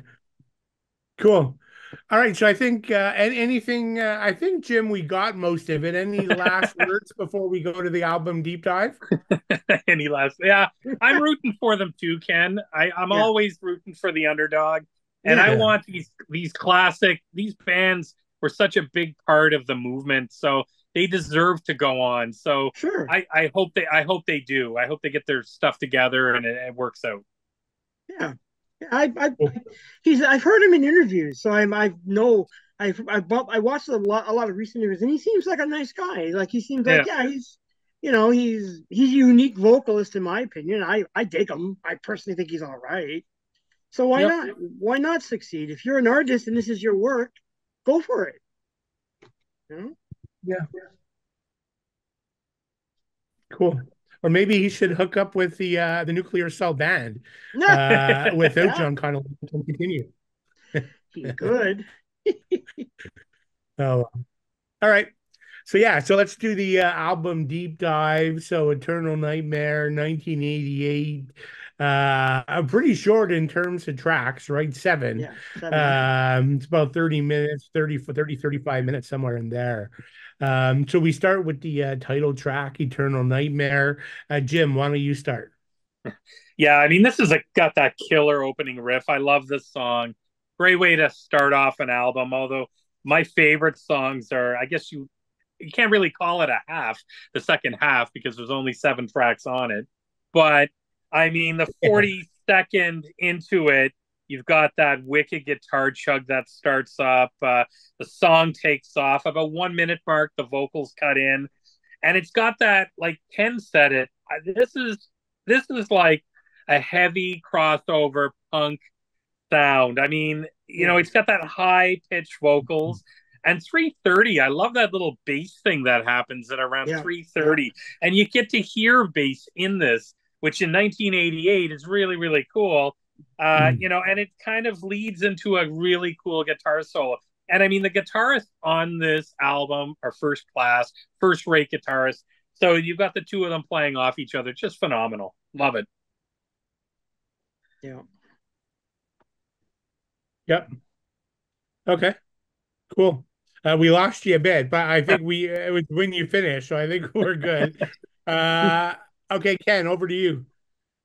S1: Cool. All right. So I think anything. I think Jim, we got most of it. Any last words before we go to the album deep dive?
S3: Any last? Yeah, I'm rooting for them too, Ken. I'm
S2: Yeah,
S3: always rooting for the underdog, and I
S2: yeah,
S1: Yeah.
S3: want these bands were such a big part of the movement, so they deserve to go on. So
S2: sure.
S3: I hope they do. I hope they get their stuff together and it works out.
S2: Yeah, yeah. I've heard him in interviews, so I know I watched a lot of recent interviews, and he seems like a nice guy. Like he seems like
S3: Yeah.
S2: yeah, he's a unique vocalist in my opinion. I dig him. I personally think he's all right. So why
S3: Yep.
S2: not? Why not succeed? If you're an artist and this is your work, go for it. You know?
S1: Yeah, cool. Or maybe he should hook up with the Nuclear Cell Band without
S2: Yeah,
S1: John Connolly and continue.
S2: he could.
S1: Oh, all right. So yeah, so let's do the album deep dive. So Eternal Nightmare, 1988. Pretty short in terms of tracks, right? Seven.
S2: Yeah, seven.
S1: It's about 30 minutes, 35 minutes, somewhere in there. So we start with the title track, Eternal Nightmare. Jim, why don't you start?
S3: Yeah, I mean, this is got that killer opening riff. I love this song. Great way to start off an album. Although my favorite songs are, I guess you can't really call it a half, the second half, because there's only 7 tracks on it. But I mean, the 42nd into it, you've got that wicked guitar chug that starts up. The song takes off. About 1 minute mark, the vocals cut in, and it's got that, like Ken said it. This is like a heavy crossover punk sound. I mean,
S2: Yeah,
S3: it's got that high pitched vocals. And 3:30, I love that little bass thing that happens at around
S2: yeah, yeah,
S3: 3:30. And you get to hear bass in this, which in 1988 is really, really cool. And it kind of leads into a really cool guitar solo. And I mean, the guitarists on this album are first class, first rate guitarists. So you've got the two of them playing off each other. Just phenomenal. Love it.
S2: yeah.
S1: Yep. Okay. Cool. We lost you a bit, but I think it was when you finished, so I think we're good. Uh, okay, Ken, over to you.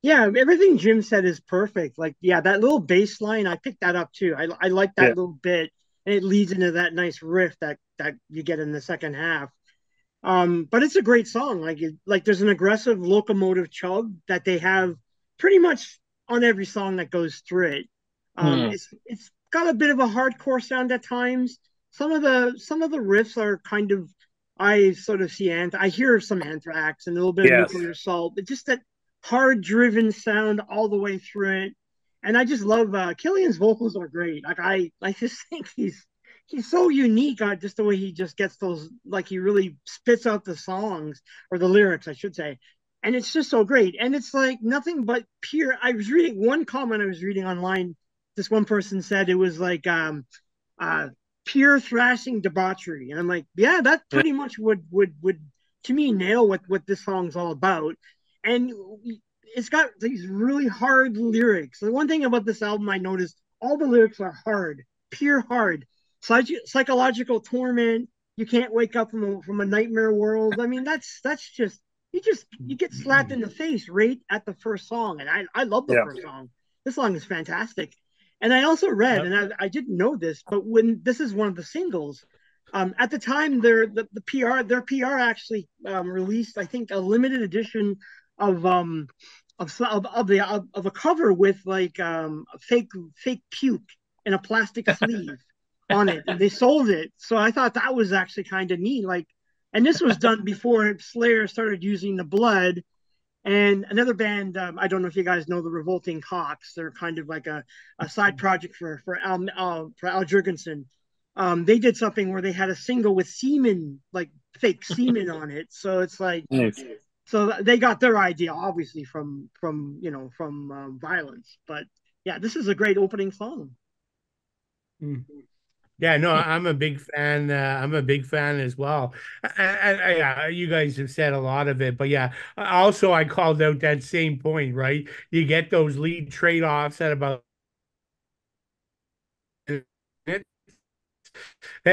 S2: Yeah, everything Jim said is perfect. Like, yeah, that little bass line, I picked that up too. I like
S3: Yeah.
S2: that little bit, and it leads into that nice riff that you get in the second half. But it's a great song. Like there's an aggressive locomotive chug that they have pretty much on every song that goes through it.
S3: Hmm.
S2: It's got a bit of a hardcore sound at times. Some of the riffs are kind of, I sort of see I hear some Anthrax and a little bit of
S3: Yes.
S2: Nuclear Assault, but just that hard driven sound all the way through it. And I just love Killian's vocals are great. I just think he's so unique on just the way he just gets those, like he really spits out the songs or the lyrics, I should say. And it's just so great. And it's like nothing but pure. I was reading one comment I was reading online. This one person said it was like uh pure thrashing debauchery. And I'm like, yeah, that pretty much would to me nail what this song's all about. And it's got these really hard lyrics. The one thing about this album I noticed, all the lyrics are hard, pure hard. Psychological torment. You can't wake up from a nightmare world. I mean, that's you get slapped in the face right at the first song, and I love the
S3: Yeah.
S2: first song. This song is fantastic. And I also read,
S1: Yep.
S2: and I didn't know this, but when this is one of the singles, at the time, their PR actually released, I think, a limited edition of of a cover with like a fake puke in a plastic sleeve on it, and they sold it. So I thought that was actually kind of neat. Like, and this was done before Slayer started using the blood. And another band, I don't know if you guys know the Revolting Cocks. They're kind of like a side project for Al Jurgensen. They did something where they had a single with semen, like fake semen on it. So it's like,
S3: Nice.
S2: so they got their idea obviously from Vio-lence. But yeah, this is a great opening song.
S1: Mm. Yeah, no, I'm a big fan. I'm a big fan as well. Yeah, you guys have said a lot of it, but yeah, also I called out that same point, right? You get those lead trade-offs at about then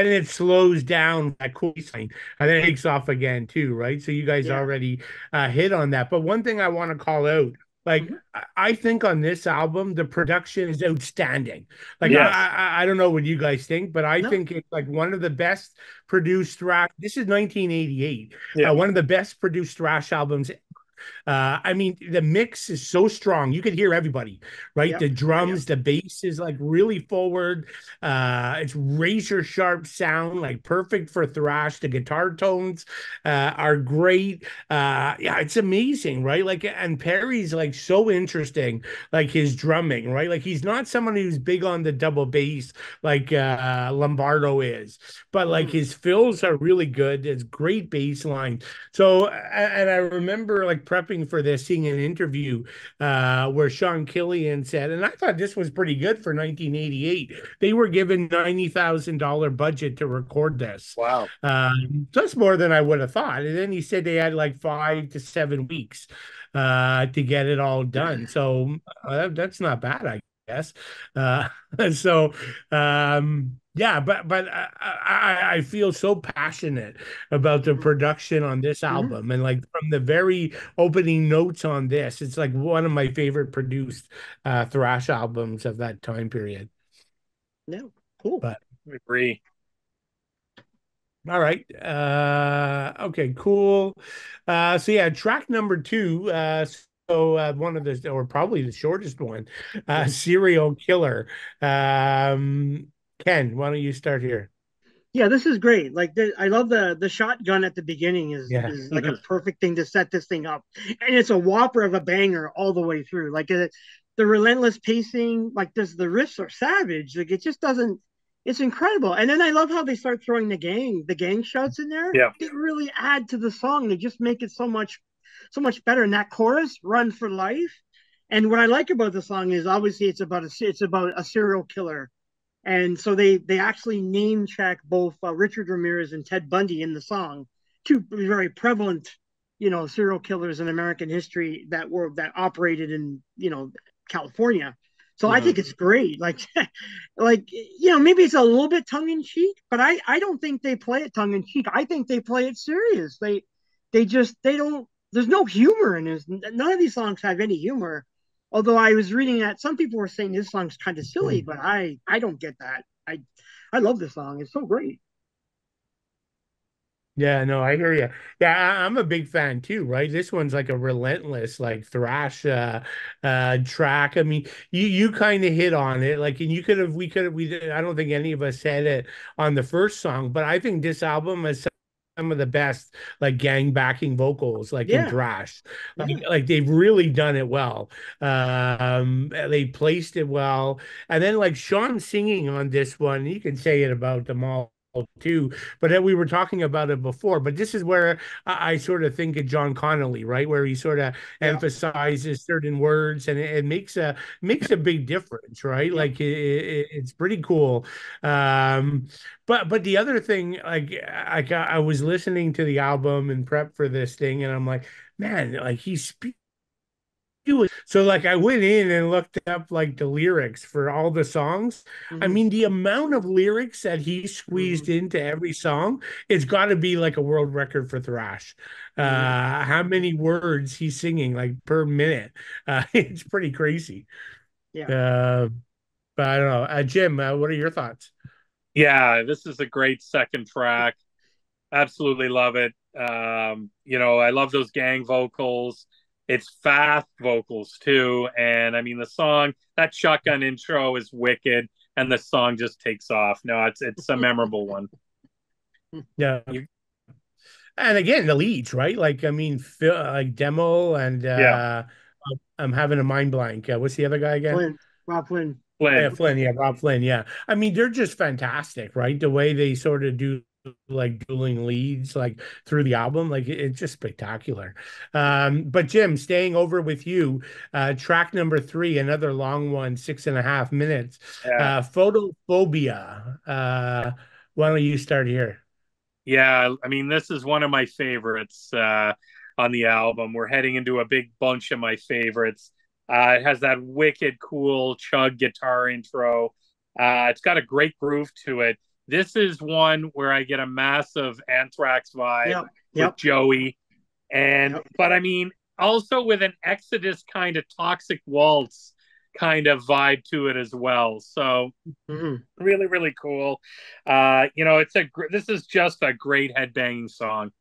S1: it slows down that cool sign and then it takes off again too, right? So you guys
S2: Yeah.
S1: already hit on that. But one thing I want to call out, like
S2: Mm-hmm.
S1: I think on this album, the production is outstanding. Like
S2: Mm-hmm.
S1: I don't know what you guys think, but I
S2: No.
S1: think it's like one of the best produced thrash. This is 1988.
S3: Yeah.
S1: One of the best produced thrash albums I mean, the mix is so strong. You could hear everybody, right?
S2: Yep.
S1: The
S2: Yep.
S1: drums, the bass is like really forward. It's razor sharp sound, like perfect for thrash. The guitar tones are great. Yeah, it's amazing, right? Like, and Perry's like so interesting, like his drumming, right? Like he's not someone who's big on the double bass like Lombardo is, but like
S2: Hmm.
S1: his fills are really good. It's great bass line. So, and I remember like prepping for this, seeing an interview where Sean Killian said, and I thought this was pretty good for 1988. They were given $90,000 budget to record this.
S3: Wow.
S1: That's more than I would have thought. And then he said they had like 5 to 7 weeks to get it all done. So that's not bad, I guess. Uh, so yeah, but I feel so passionate about the
S2: Hmm.
S1: production on this
S2: Hmm.
S1: album, and like from the very opening notes on this, it's like one of my favorite produced thrash albums of that time period.
S2: Yeah. Cool.
S1: But
S3: I agree.
S1: all right, okay, cool. So yeah, track number two. One of the, or probably the shortest one, Serial Killer. Um, Ken, why don't you start here?
S2: Yeah, this is great. Like I love the shotgun at the beginning
S1: Yeah.
S2: is like a perfect thing to set this thing up, and it's a whopper of a banger all the way through. Like the relentless pacing, like the riffs are savage. Like it just doesn't. It's incredible. And then I love how they start throwing the gang shouts in there.
S3: Yeah.
S2: They really add to the song. They just make it so much better. And that chorus, "Run for Life." And what I like about the song is obviously it's about a serial killer, and so they actually name check both Richard Ramirez and Ted Bundy in the song, two very prevalent, serial killers in American history that operated in California. So I
S3: Mhm.
S2: think it's great. Like, maybe it's a little bit tongue in cheek, but I don't think they play it tongue in cheek. I think they play it serious. They don't. There's no humor in this. None of these songs have any humor. Although I was reading that some people were saying this song's kind of silly, but I don't get that. I love this song. It's so great.
S1: Yeah, no, I hear you. Yeah, I'm a big fan too, right? This one's like a relentless, like thrash track. I mean, you kind of hit on it, like, and I don't think any of us said it on the first song, but I think this album has some of the best like gang backing vocals, like in
S2: Yeah,
S1: thrash.
S2: yeah,
S1: Like they've really done it well. They placed it well, and then like Sean singing on this one, you can say it about them all too, but we were talking about it before. But this is where I sort of think of John Connolly, right? Where he sort of
S2: yeah,
S1: emphasizes certain words, and it makes a big difference, right?
S2: yep.
S1: Like it's pretty cool. Um, but the other thing, like I was listening to the album and prep for this thing, and I'm like, man, like he's so like I went in and looked up like the lyrics for all the songs. I
S2: Hmm.
S1: mean, the amount of lyrics that he
S2: Hmm.
S1: squeezed into every song, it's got to be like a world record for thrash.
S2: Hmm.
S1: How many words he's singing like per minute? It's pretty crazy.
S2: Yeah.
S1: Uh, but I don't know. Jim, what are your thoughts?
S3: Yeah, this is a great second track. Absolutely love it. I love those gang vocals. It's fast vocals too. And I mean the song, that shotgun intro is wicked and the song just takes off. No, it's a memorable one.
S1: Yeah.
S3: You
S1: And again, the leads, right? Like, I mean, Phil, like Demo and
S3: yeah,
S1: I'm having a mind blank. What's the other guy again?
S2: Flynn, Rob Flynn.
S1: Oh, yeah,
S3: Flynn.
S1: Flynn, yeah, Rob Flynn, yeah. I mean, they're just fantastic, right? The way they sort of do like dueling leads like through the album, like it's just spectacular. But Jim, staying over with you, track number three, another long one, 6.5 minutes.
S3: Yeah.
S1: Photophobia. Why don't you start here?
S3: Yeah, I mean, this is one of my favorites on the album. We're heading into a big bunch of my favorites. It has that wicked cool chug guitar intro. It's got a great groove to it. This is one where I get a massive Anthrax vibe
S2: Yep,
S3: with
S2: yep,
S3: Joey.
S2: yep.
S3: But I mean, also with an Exodus kind of Toxic Waltz kind of vibe to it as well. So
S2: Hmm.
S3: really, really cool. This is just a great headbanging song.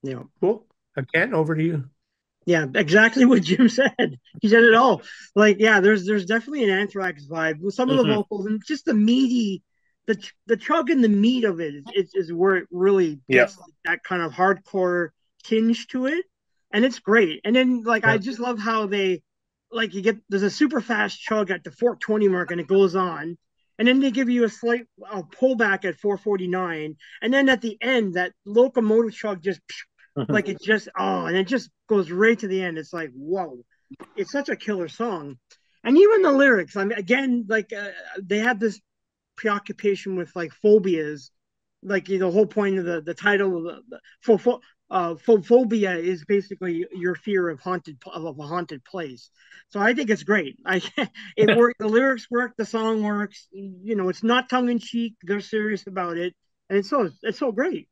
S2: Yep.
S1: Cool. Ken, over to you.
S2: Yeah, exactly what Jim said. He said it all. Like, yeah, there's definitely an Anthrax vibe with some of the
S3: Hmm.
S2: vocals and just the meaty, the chug and the meat of it is where it really
S3: Yeah.
S2: gets like that kind of hardcore tinge to it, and it's great. And then like I
S1: Yeah.
S2: just love how they like you get there's a super fast chug at the 420 mark and it goes on, and then they give you a slight pullback at 449, and then at the end that locomotive chug just like it just and it just goes right to the end. It's like whoa, it's such a killer song, and even the lyrics. I mean, again, like they had this preoccupation with like phobias, like the whole point of the title of phobia is basically your fear of a haunted place. So I think it's great. It worked. The lyrics work. The song works. You know, it's not tongue in cheek. They're serious about it, and it's so great.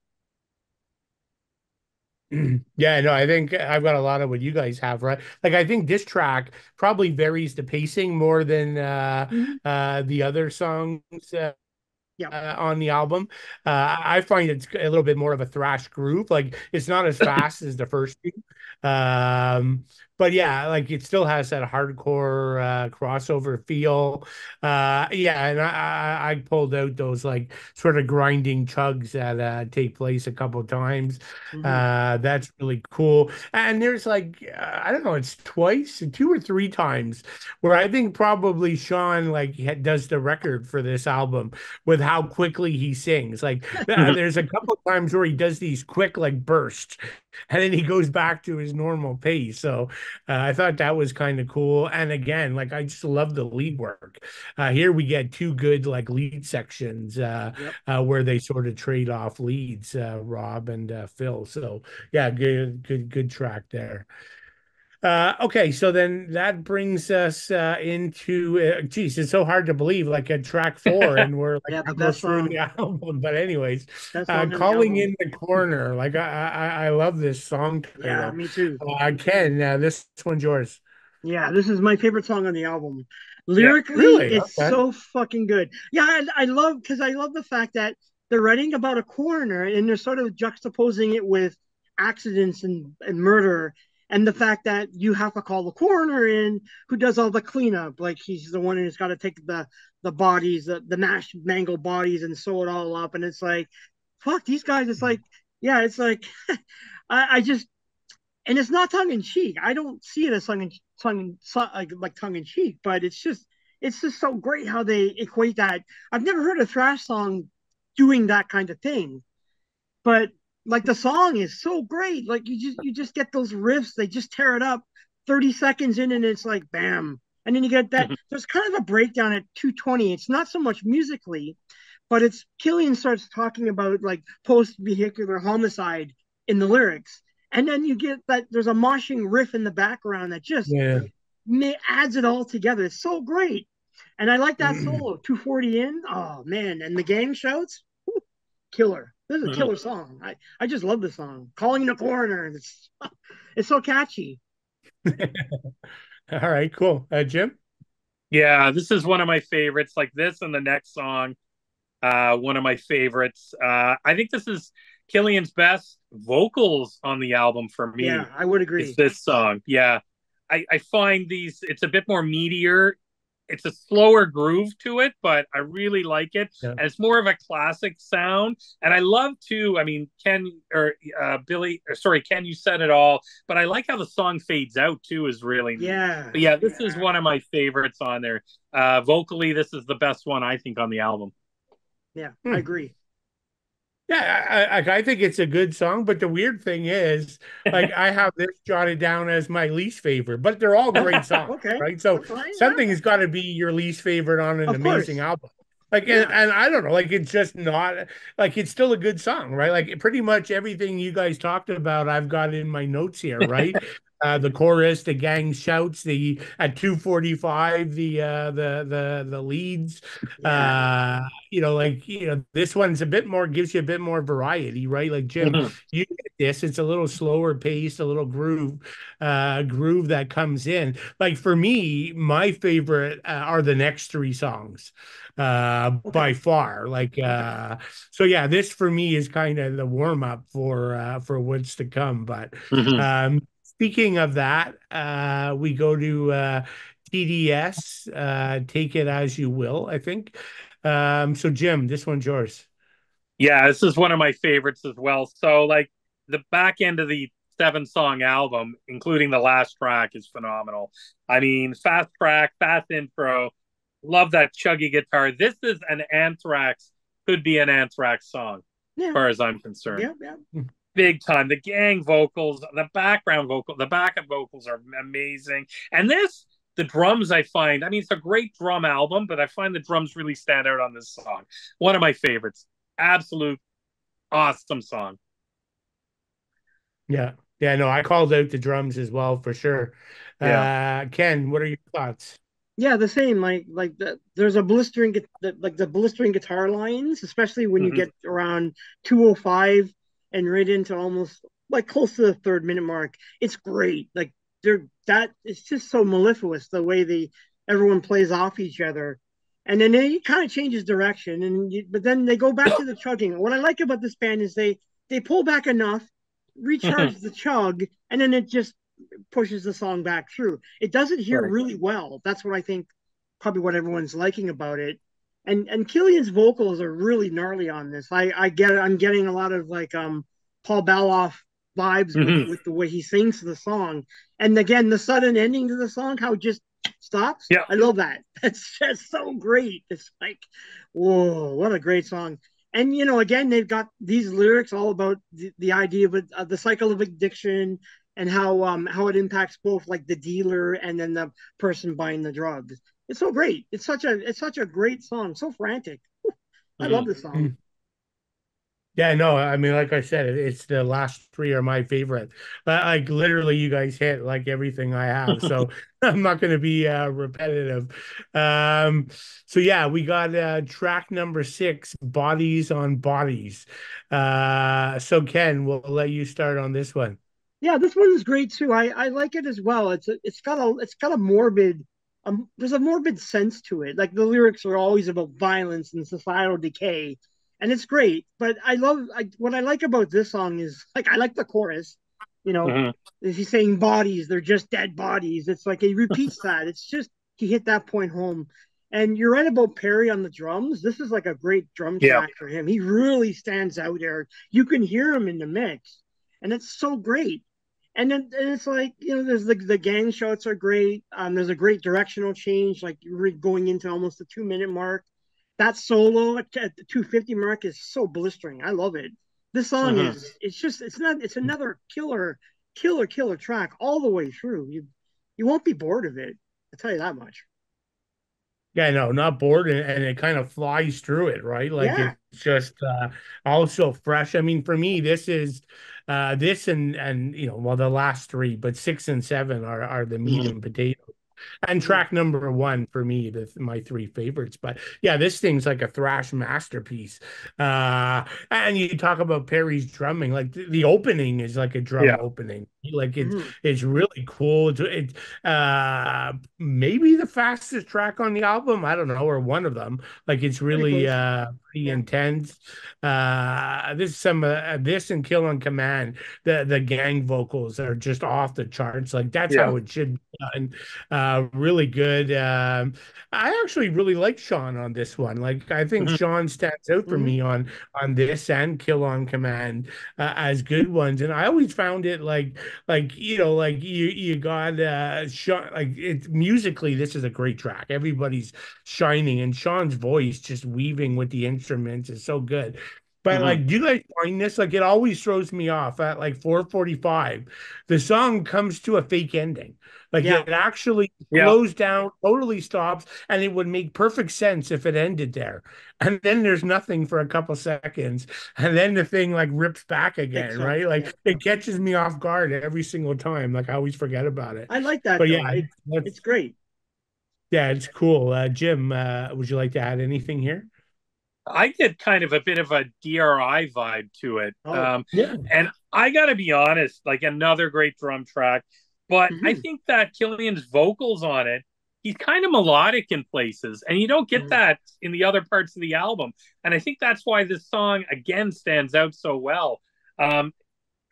S1: Yeah, no, I think I've got a lot of what you guys have, right? Like I think this track probably varies the pacing more than
S2: Mm-hmm.
S1: the other songs
S2: Yeah.
S1: on the album. I find it's a little bit more of a thrash groove. Like it's not as fast as the first two. But yeah, like it still has that hardcore crossover feel. Yeah, and I pulled out those like sort of grinding chugs that take place a couple times.
S2: Mm-hmm.
S1: That's really cool. And there's like I don't know, it's twice, two or three times where I think probably Sean like does the record for this album with how quickly he sings. Like there's a couple of times where he does these quick like bursts, and then he goes back to his normal pace. So I thought that was kind of cool. And again, like I just love the lead work. Here we get two good like lead sections
S2: Yep.
S1: where they sort of trade off leads, Rob and Phil. So yeah, good track there. Okay, so then that brings us into geez, it's so hard to believe, like at track four, and we're like
S2: Yeah, the best
S1: almost through the
S2: song.
S1: album. But anyways,
S2: Best song on the
S1: calling
S2: album.
S1: in the corner, like I love this song
S2: Yeah,
S1: title.
S2: me too.
S1: Ken, this one's yours.
S2: Yeah, this is my favorite song on the album.
S3: Yeah.
S2: Lyrically,
S1: Really?
S2: it's
S1: Okay.
S2: so fucking good. Yeah, I love because I love the fact that they're writing about a coroner and they're sort of juxtaposing it with accidents and murder, and the fact that you have to call the coroner in who does all the cleanup. Like he's the one who's got to take the bodies, the mashed mangled bodies, and sew it all up. And it's like, fuck these guys. It's like, yeah, it's like I just and it's not tongue in cheek. I don't see it as like tongue in cheek, but it's just so great how they equate that. I've never heard a thrash song doing that kind of thing, but like the song is so great. Like you just get those riffs, they just tear it up 30 seconds in and it's like bam. And then you get that there's kind of a breakdown at 220. It's not so much musically, but it's Killian starts talking about like post vehicular homicide in the lyrics. And then you get that there's a moshing riff in the background that just
S1: Yeah.
S2: adds it all together. It's so great. And I like that solo, 240 in. Oh man, and the gang shouts, killer. This is a killer song. I just love this song. Calling the coroner. It's so catchy.
S1: All right, cool. Jim?
S3: Yeah, this is one of my favorites. Like this and the next song, one of my favorites. I think this is Killian's best vocals on the album for
S2: Yeah,
S3: me.
S2: I would
S3: Is
S2: agree.
S3: this song? Yeah, I find these. It's a bit more meatier. It's a slower groove to it, but I really like it,
S1: Yeah.
S3: and it's more of a classic sound. And I love too. I mean, Ken or Billy, or sorry, Ken, you said it all. But I like how the song fades out too. Is really neat.
S2: Yeah.
S3: But yeah, this is one of my favorites on there. Vocally, this is the best one I think on the album.
S2: Yeah, I
S1: Hmm.
S2: agree.
S1: Yeah, I think it's a good song, but the weird thing is, like, I have this jotted down as my least favorite, but they're all great songs,
S2: Okay.
S1: right? So
S2: That's fine. Yeah.
S1: something's got to be your least favorite on an
S2: Of
S1: amazing
S2: course.
S1: album. Like,
S2: Yeah.
S1: and I don't know, like, it's just not like it's still a good song, right? Like, pretty much everything you guys talked about, I've got in my notes here, right? The chorus, the gang shouts, the at 2:45, the leads.
S2: Yeah.
S1: This one's a bit more, gives you a bit more variety, right? Like Jim,
S3: Mhm.
S1: you get this, it's a little slower pace, a little groove that comes in. Like for me, my favorite are the next three songs, by
S2: Okay.
S1: far.
S2: Okay.
S1: So yeah, this for me is kind of the warm up for what's to come. But
S3: Mhm.
S1: speaking of that, we go to TDS, Take It As You Will, I think. So Jim, this one's yours.
S3: Yeah, this is one of my favorites as well. So, like, the back end of the seven-song album, including the last track, is phenomenal. I mean, fast track, fast intro, love that chuggy guitar. This is an Anthrax, could be an Anthrax song, as
S2: Yeah.
S3: far as I'm concerned.
S2: Yeah. Yeah.
S3: Big time. The gang vocals, the backup vocals are amazing. And the drums, I find, I mean, it's a great drum album, but I find the drums really stand out on this song. One of my favorites. Absolute awesome song.
S1: Yeah. Yeah, no, I called out the drums as well for sure.
S3: Yeah.
S1: Ken, what are your thoughts?
S2: Yeah, the same. There's a blistering, like the blistering guitar lines, especially when you
S3: Mm-hmm.
S2: get around 205 and right into almost like close to the 3rd minute mark. It's great. Like it's just so mellifluous the way everyone plays off each other, and then it kind of changes direction, but then they go back to the chugging. What I like about this band is they pull back enough, recharge the chug, and then it just pushes the song back through. It does it here
S3: Right.
S2: really well. That's what I think probably what everyone's liking about it. And Killian's vocals are really gnarly on this. I'm getting a lot of like Paul Baloff vibes
S3: Mm-hmm.
S2: with the way he sings the song. And again, the sudden ending to the song, how it just stops.
S3: Yeah.
S2: I love that. That's just so great. It's like, whoa, what a great song. And again, they've got these lyrics all about the idea of the cycle of addiction and how it impacts both like the dealer and then the person buying the drugs. It's so great. It's such a great song. So frantic. I love
S3: Mm-hmm.
S2: this song.
S1: Yeah, no, I mean, like I said, it's the last three are my favorite. But like literally, you guys hit like everything I have, so I'm not going to be repetitive. Um, so yeah, we got track number six, Bodies on Bodies. So Ken, we'll let you start on this one.
S2: Yeah, this one is great too. I like it as well. It's got a morbid there's a morbid sense to it. Like the lyrics are always about violence and societal decay, and it's great. But what I like about this song is like I like the chorus. You know,
S3: Mm-hmm.
S2: he's saying bodies, they're just dead bodies. It's like he repeats that. It's just he hit that point home. And you're right about Perry on the drums. This is like a great drum
S3: Yeah.
S2: track for him. He really stands out there. You can hear him in the mix, and it's so great. And it's like there's the gang shots are great. There's a great directional change, like you're going into almost the 2 minute mark. That solo at the 250 mark is so blistering. I love it. This song
S3: Mm-hmm.
S2: is it's another killer track all the way through. You won't be bored of it. I tell you that much.
S1: Yeah, no, not bored, and it kind of flies through it, right? Like
S2: Yeah.
S1: it's just also fresh. I mean, for me, this is this and well, the last three, but six and seven are the meat
S3: Mm-hmm.
S1: and potatoes. And
S2: Mhm.
S1: track number one for me, my three favorites. But yeah, this thing's like a thrash masterpiece. And you talk about Perry's drumming, like the opening is like a drum
S3: Yeah.
S1: opening. Like
S2: Mhm.
S1: it's really cool. It's maybe the fastest track on the album. I don't know, or one of them. Like it's
S2: Pretty
S1: really
S2: close.
S1: pretty
S2: Yeah.
S1: intense. This is some this and Kill on Command. The gang vocals are just off the charts. Like that's
S3: Yeah.
S1: how it should be done. Really good. I actually really like Sean on this one. Like I think
S3: Mm-hmm.
S1: Sean stands out for
S2: Mhm.
S1: me on this and Kill on Command as good ones. And I always found it like you got Sean, like it musically. This is a great track. Everybody's shining, and Sean's voice just weaving with the instruments is so good. But
S3: Hmm.
S1: like, do you guys find this? Like, it always throws me off at like 4:45. The song comes to a fake ending. Like
S2: Yeah,
S1: it actually
S3: Yeah.
S1: slows down, totally stops, and it would make perfect sense if it ended there. And then there's nothing for a couple seconds, and then the thing like rips back again,
S2: picks up.
S1: right?
S2: Yeah,
S1: Like it catches me off guard every single time. Like I always forget about it.
S2: I like that
S1: But
S2: though.
S1: yeah,
S2: It's great.
S1: yeah, it's cool. Jim, would you like to add anything here?
S3: I get kind of a bit of a DRI vibe to it.
S2: Oh,
S1: Yeah.
S3: And I got to be honest, like another great drum track. But I
S2: hmm
S3: think that Killian's vocals on it, he's kind of melodic in places, and you don't get
S2: hmm
S3: that in the other parts of the album. And I think that's why this song again stands out so well. Um,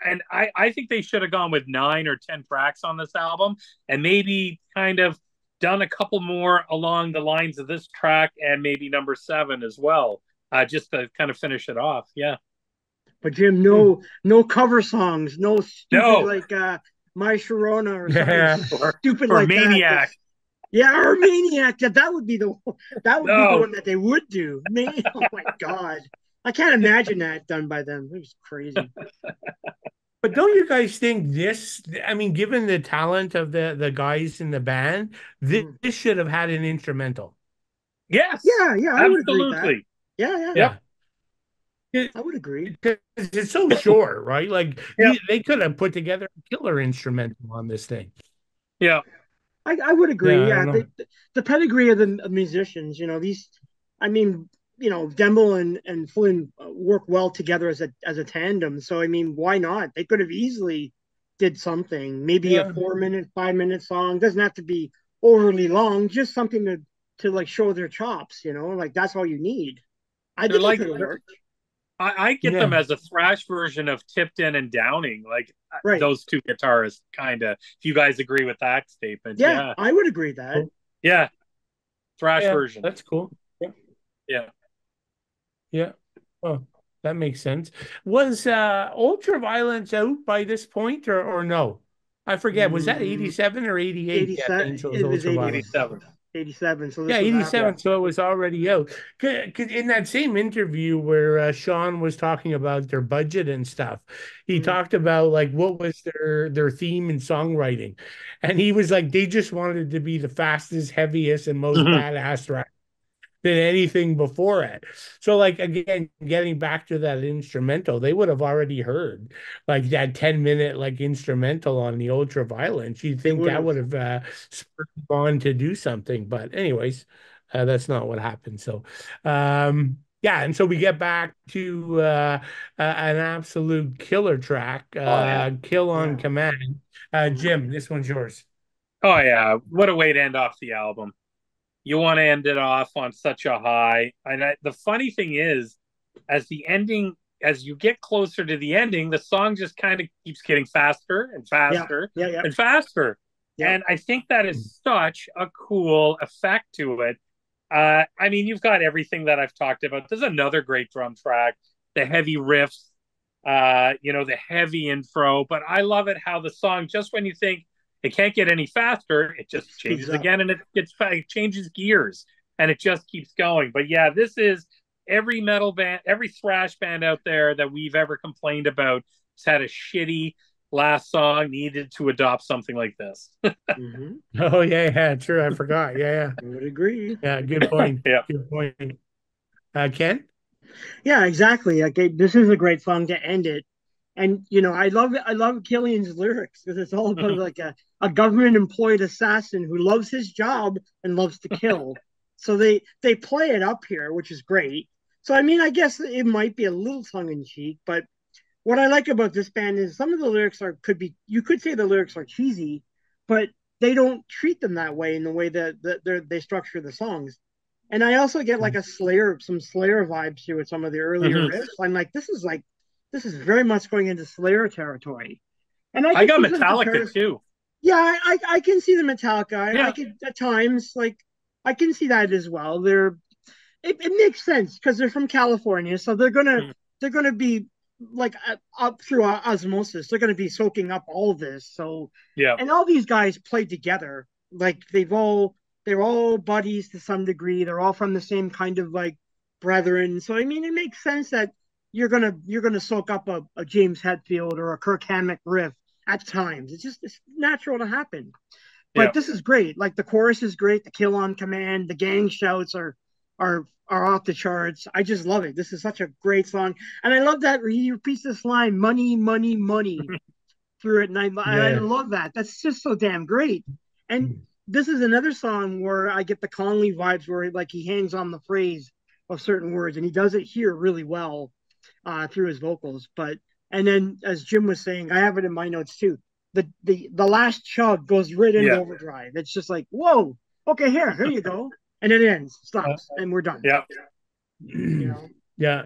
S3: and I think they should have gone with 9 or 10 tracks on this album, and maybe kind of done a couple more along the lines of this track, and maybe number 7 as well, just to kind of finish it off. Yeah.
S2: But Jim,
S1: Hmm.
S2: no cover songs, no stupid
S3: No.
S2: like My Sharona or something
S1: Yeah.
S2: stupid
S3: Or
S2: like that.
S3: Maniac.
S2: Yeah, or Maniac. That would be the
S3: No.
S2: one that they would do. Oh my God, I can't imagine that done by them. It was crazy.
S1: But don't you guys think this, I mean, given the talent of the guys in the band,
S2: Mhm.
S1: this should have had an instrumental.
S3: Yes.
S2: Yeah, yeah, I would agree with that.
S3: Absolutely.
S2: Yeah, yeah,
S3: Yep.
S1: Yeah. It,
S2: I would agree.
S1: it's so short, right? Like
S3: Yep.
S1: they could have put together a killer instrumental on this thing.
S3: Yeah.
S2: I would agree.
S1: Yeah, I
S2: Yeah,
S1: don't know.
S2: the pedigree of the musicians, these, I mean, Dembel and Flynn work well together as a tandem. So I mean, why not? They could have easily did something, maybe a
S1: Yeah.
S2: 4 minute, 5 minute song. Doesn't have to be overly long, just something to like show their chops. Like that's all you need. I
S3: They're
S2: think it
S3: like
S2: could have worked.
S3: I get them
S1: Yeah.
S3: as a thrash version of Tipton and Downing, like
S2: Right.
S3: those two guitarists, kind of. If you guys agree with that statement,
S2: Yeah,
S3: yeah,
S2: I would agree that.
S1: Cool.
S3: yeah, thrash
S1: Yeah,
S3: version,
S1: that's cool. Yeah.
S3: yeah.
S1: Yeah. Oh, that makes sense. Was Ultraviolence out by this point or no? I forget. Was that
S2: Mm,
S1: 87 or 88 Death
S2: 87.
S1: Angels
S2: It was
S1: Ultraviolence?
S3: 87.
S2: 87. So
S1: Yeah,
S2: this was
S1: 87.
S2: after.
S1: So it was already out. 'Cause in that same interview where Sean was talking about their budget and stuff, he
S2: Mm,
S1: talked about like what was their theme and songwriting. And he was like, they just wanted to be the fastest, heaviest, and most
S3: Hmm.
S1: badass than anything before it. So, like again, getting back to that instrumental, they would have already heard like that 10-minute like instrumental on the ultra violence. You'd
S2: they
S1: think
S2: would
S1: that
S2: have.
S1: would have spurred them on to do something. But anyways, that's not what happened. So yeah, and so we get back to an absolute killer track,
S3: Oh yeah,
S1: Kill on
S2: Yeah.
S1: Command.
S2: Mhm.
S1: Jim, this one's yours.
S3: oh yeah. What a way to end off the album. You want to end it off on such a high, and the funny thing is, as the ending, as you get closer to the ending, the song just kind of keeps getting faster and
S2: Yeah.
S3: faster
S2: Yeah. Yeah.
S3: and faster.
S2: Yeah.
S3: And I think that is such a cool effect to it. I mean, you've got everything that I've talked about. There's another great drum track, the heavy riffs, the heavy intro. But I love it how the song, just when you think it can't get any faster, it just
S2: Speeds
S3: changes
S2: up.
S3: again, and it changes gears, and it just keeps going. But yeah, this is every metal band, every thrash band out there that we've ever complained about has had a shitty last song, needed to adopt something like this.
S2: Hmm
S1: Oh yeah, yeah, true. I forgot. Yeah, yeah.
S2: I would agree.
S1: Yeah, good point.
S3: Yeah.
S1: Good point. Ken?
S2: Yeah, exactly. Like this is a great song to end it. And I love Killian's lyrics because it's all about like a government employed assassin who loves his job and loves to kill. So they play it up here, which is great. So I mean, I guess it might be a little tongue in cheek, but what I like about this band is some of the lyrics you could say the lyrics are cheesy, but they don't treat them that way in the way that they structure the songs. And I also get like some Slayer vibes here with some of the earlier
S3: Mhm.
S2: riffs. I'm like this is very much going into Slayer territory. And I
S3: I
S2: can
S3: got
S2: see some
S3: Metallica
S2: comparison.
S3: too.
S2: Yeah, I can see the Metallica. I
S3: Yeah.
S2: could at times like I can see that as well. It makes sense because they're from California, so they're gonna be like up through osmosis. They're gonna be soaking up all this. So,
S3: Yeah.
S2: and all these guys play together. Like they're all buddies to some degree. They're all from the same kind of like brethren. So I mean, it makes sense that you're gonna soak up a James Hetfield or a Kirk Hammett riff at times. It's natural to happen.
S3: Yeah.
S2: But this is great. Like the chorus is great. The kill on command, the gang shouts are off the charts. I just love it. This is such a great song, and I love that he repeats this line, "Money, money, money," through it, and I
S1: Yeah.
S2: love that. That's just so damn great. And this is another song where I get the Conley vibes, where like he hangs on the phrase of certain words, and he does it here really well through his vocals. But and then, as Jim was saying, I have it in my notes too. The last chug goes right into
S3: Yeah.
S2: overdrive. It's just like, whoa, okay, here you go, and it ends, stops, and we're done.
S3: Yeah.
S2: You know,
S1: Yeah.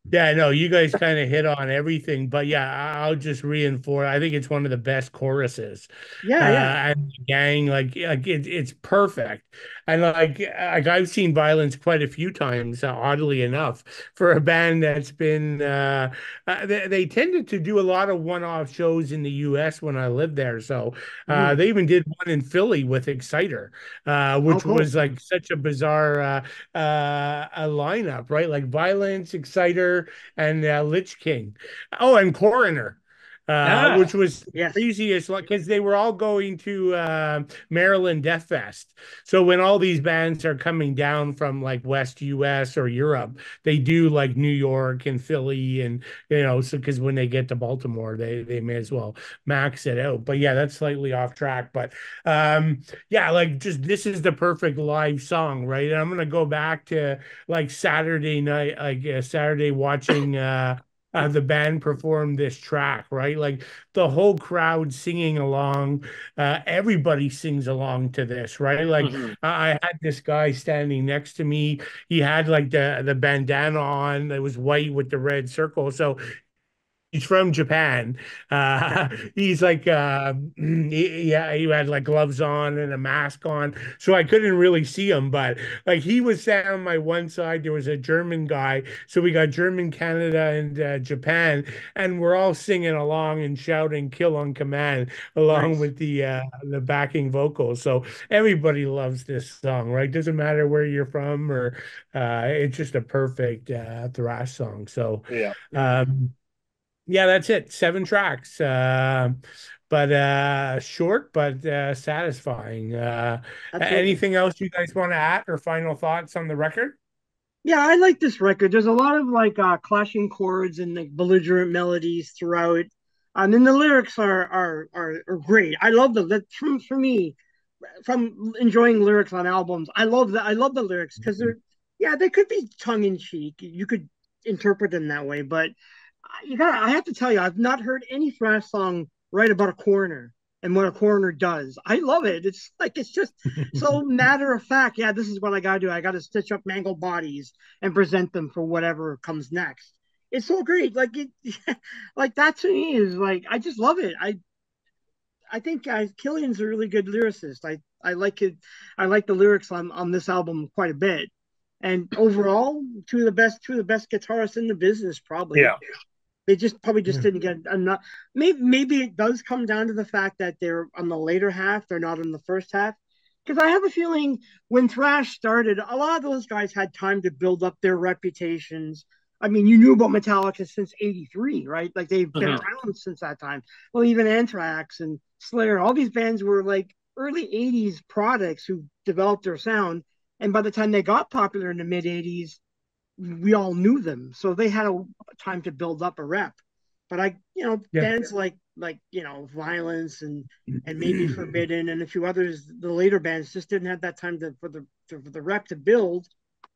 S1: Yeah, no, you guys kind of hit on everything, but yeah, I'll just reinforce. I think it's one of the best choruses,
S2: yeah.
S1: and the gang, like it's perfect. And like I've seen Violence quite a few times, oddly enough, for a band that's been. They tended to do a lot of one-off shows in the U.S. when I lived there, so
S2: Mm-hmm.
S1: they even did one in Philly with Exciter,
S2: Oh,
S1: which
S2: cool.
S1: was like such a bizarre a lineup, right? Like Violence, Exciter, and Lich King. Oh, and Coroner,
S3: Ah.
S1: which was
S2: Yes.
S1: craziest, like because they were all going to Maryland Death Fest. So when all these bands are coming down from like West US or Europe, they do like New York and Philly, and so because when they get to Baltimore, they may as well max it out. But yeah, that's slightly off track. But yeah, like just this is the perfect live song, right? And I'm gonna go back to like Saturday night, like Saturday watching the band perform this track, right? Like the whole crowd singing along, everybody sings along to this, right? Like
S3: Mm-hmm.
S1: I had this guy standing next to me. He had like the bandana on that was white with the red circle. So he's from Japan. He's like, yeah, he had like gloves on and a mask on, so I couldn't really see him. But like, he was sat on my one side. There was a German guy, so we got German, Canada, and Japan, and we're all singing along and shouting "Kill on Command" along
S2: Nice.
S1: with the backing vocals. So everybody loves this song, right? Doesn't matter where you're from, or it's just a perfect thrash song. So.
S3: Yeah.
S2: Yeah.
S1: Um, yeah, that's it. 7 tracks. But short but satisfying.
S2: That's it.
S1: Anything else you guys want to add or final thoughts on the record?
S2: Yeah, I like this record. There's a lot of like clashing chords and like belligerent melodies throughout. And then the lyrics are great. I love that for me, from enjoying lyrics on albums. I love the lyrics because they're, yeah, they could be tongue in cheek. You could interpret them that way, but I have to tell you, I've not heard any thrash song write about a coroner and what a coroner does. I love it. It's like it's just so matter of fact. Yeah, this is what I gotta do. I gotta stitch up mangled bodies and present them for whatever comes next. It's so great. Like it, like that to me is like I just love it. I think Killian's a really good lyricist. I like it. I like the lyrics on this album quite a bit. And overall, two of the best guitarists in the business, probably.
S3: Yeah.
S2: They just probably just
S1: Yeah.
S2: didn't get enough. Maybe it does come down to the fact that they're on the later half, they're not in the first half. Because I have a feeling when thrash started, a lot of those guys had time to build up their reputations. I mean, you knew about Metallica since '83, right? Like they've been
S3: Mm-hmm.
S2: around since that time. Well, even Anthrax and Slayer, all these bands were like early '80s products who developed their sound. And by the time they got popular in the mid '80s, we all knew them, so they had a time to build up a rep. But
S1: Yeah.
S2: bands like Violence and maybe Forbidden and a few others, the later bands just didn't have that time for the rep to build,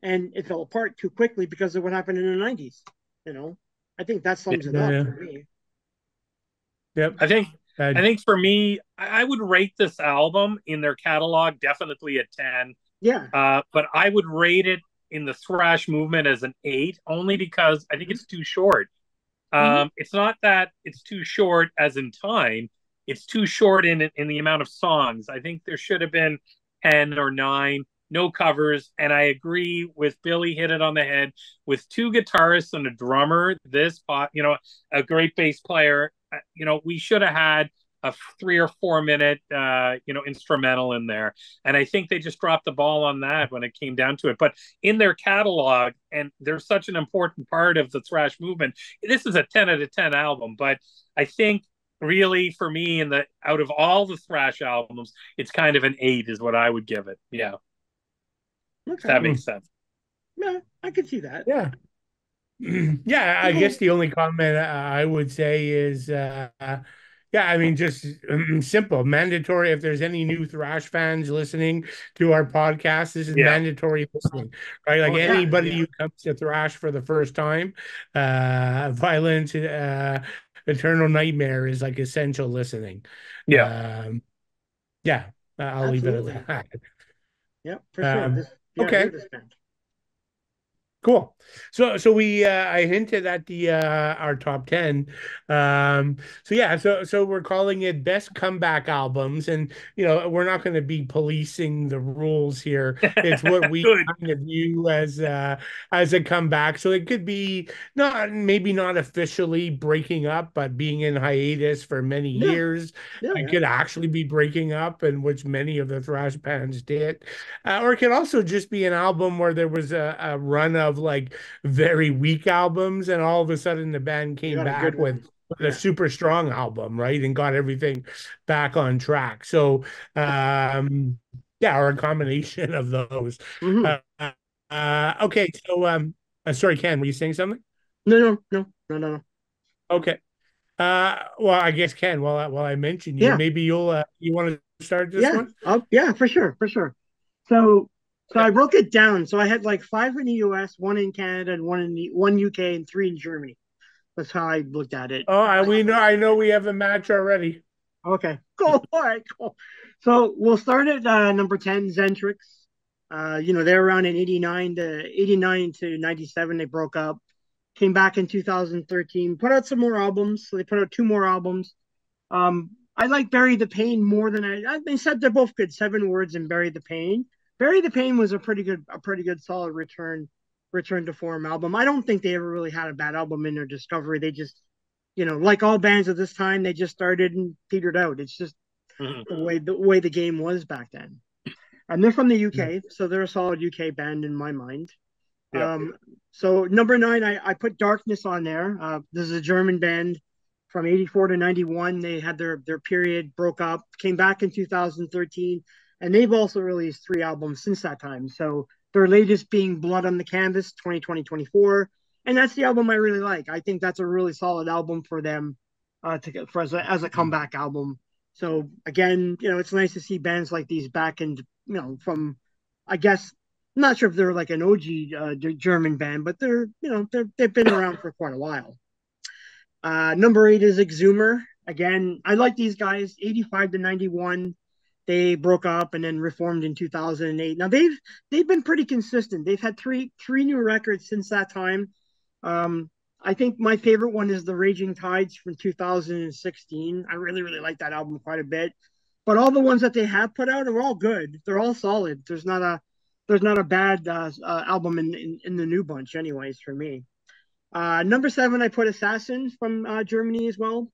S2: and it fell apart too quickly because of what happened in the '90s. You know, I think that sums it up
S1: Yeah.
S2: for me.
S1: Yep.
S3: I think
S1: Uh,
S3: I think for me, I would rate this album in their catalog definitely a 10.
S2: Yeah.
S3: But I would rate it in the thrash movement as an 8, only because I think
S2: Mm-hmm.
S3: it's too short.
S2: Mm-hmm.
S3: It's not that it's too short as in time; it's too short in the amount of songs. I think there should have been 10 or 9, no covers. And I agree with Billy, hit it on the head, with 2 guitarists and a drummer. A great bass player. We should have had a 3 or 4 minute instrumental in there, and I think they just dropped the ball on that when it came down to it. But in their catalog, and they're such an important part of the thrash movement, this is a 10 out of 10 album. But I think really for me, in the out of all the thrash albums, it's kind of an 8 is what I would give it. Yeah, if
S2: Okay.
S3: that makes sense.
S2: Yeah, I could see that.
S1: Yeah. Yeah, I guess
S2: So,
S1: the only comment I would say is, yeah, I mean, just simple, mandatory. If there's any new thrash fans listening to our podcast, this is
S3: Yeah,
S1: mandatory listening, right? Like
S2: oh yeah,
S1: anybody who comes to thrash for the first time, Vio-lence Eternal Nightmare is like essential listening.
S3: yeah.
S1: Um, yeah, I'll leave it
S2: absolutely.
S1: at that.
S2: Yeah, for sure. I hear
S1: Okay.
S2: this band.
S1: Cool. So we I hinted at the our top 10. So yeah, so we're calling it best comeback albums, and we're not going to be policing the rules here. It's what we
S3: Good.
S1: kind of view as a comeback. So it could be not maybe not officially breaking up, but being in hiatus for many
S2: Yeah,
S1: years.
S2: yeah,
S1: It
S2: yeah.
S1: could actually be breaking up, and which many of the thrash bands did. Or it could also just be an album where there was a run of like very weak albums, and all of a sudden the band
S2: You
S1: came
S2: got a good
S1: back
S2: one.
S1: with a
S2: Yeah.
S1: super strong album, right? And got everything back on track. So, yeah, or a combination of those.
S2: Hmm.
S1: Uh, okay. So, sorry, Ken, were you saying something?
S2: No, no, no, no, no, no.
S1: Okay. Well, I guess Ken, while I mention you,
S2: Yeah,
S1: maybe you want to start this
S2: yeah.
S1: one?
S2: Oh, yeah, for sure, for sure. So, so
S1: Okay.
S2: I broke it down. So I had like five in the U.S., one in Canada, and one UK, and three in Germany. That's how I looked at it.
S1: Oh, I know we have a match already.
S2: Okay, cool. All right, cool. So we'll start at number 10, Zentrix. They're around in 89 to 97. They broke up, came back in 2013, put out some more albums. So they put out two more albums. I like Bury the Pain more than they said they're both good. Seven Words and Bury the Pain. Bury the Pain was a pretty good solid return to form album. I don't think they ever really had a bad album in their discovery. They just, like all bands of this time, they just started and petered out. It's just
S3: Mhm.
S2: the way the game was back then. And they're from the
S1: Yeah.
S2: UK, so they're a solid UK band in my mind.
S3: Yeah.
S2: Um, so number nine, I put Darkness on there. This is a German band from 84 to 91. They had their period, broke up, came back in 2013, and they've also released three albums since that time. So their latest being Blood on the Canvas 2020-24. And that's the album I really like. I think that's a really solid album for them as a comeback album. So again, it's nice to see bands like these back in, from, I guess, I'm not sure if they're like an OG German band, but they've been around for quite a while. Number eight is Exhumer. Again, I like these guys. 85 to 91, they broke up and then reformed in 2008. Now they've been pretty consistent. They've had three new records since that time. Um, I think my favorite one is the Raging Tides from 2016. I really really like that album quite a bit. But all the ones that they have put out are all good. They're all solid. There's not a bad album in the new bunch, anyways, for me. Number seven, I put Assassin from Germany as well.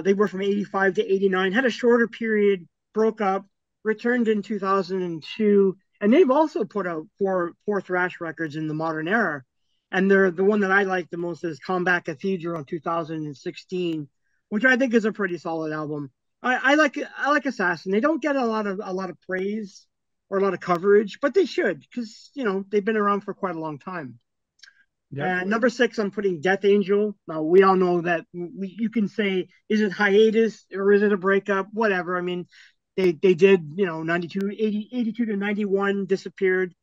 S2: They were from 85 to 89, had a shorter period, broke up, returned in 2002, and they've also put out four thrash records in the modern era. And they're the one that I like the most is Combat Cathedral in 2016, which I think is a pretty solid album. I like Assassin. They don't get a lot of praise or a lot of coverage, but they should because they've been around for quite a long time.
S1: Yep.
S2: And number six, I'm putting Death Angel. Now, we all know that you can say, is it hiatus or is it a breakup? Whatever. I mean, they did, 82 to 91, disappeared.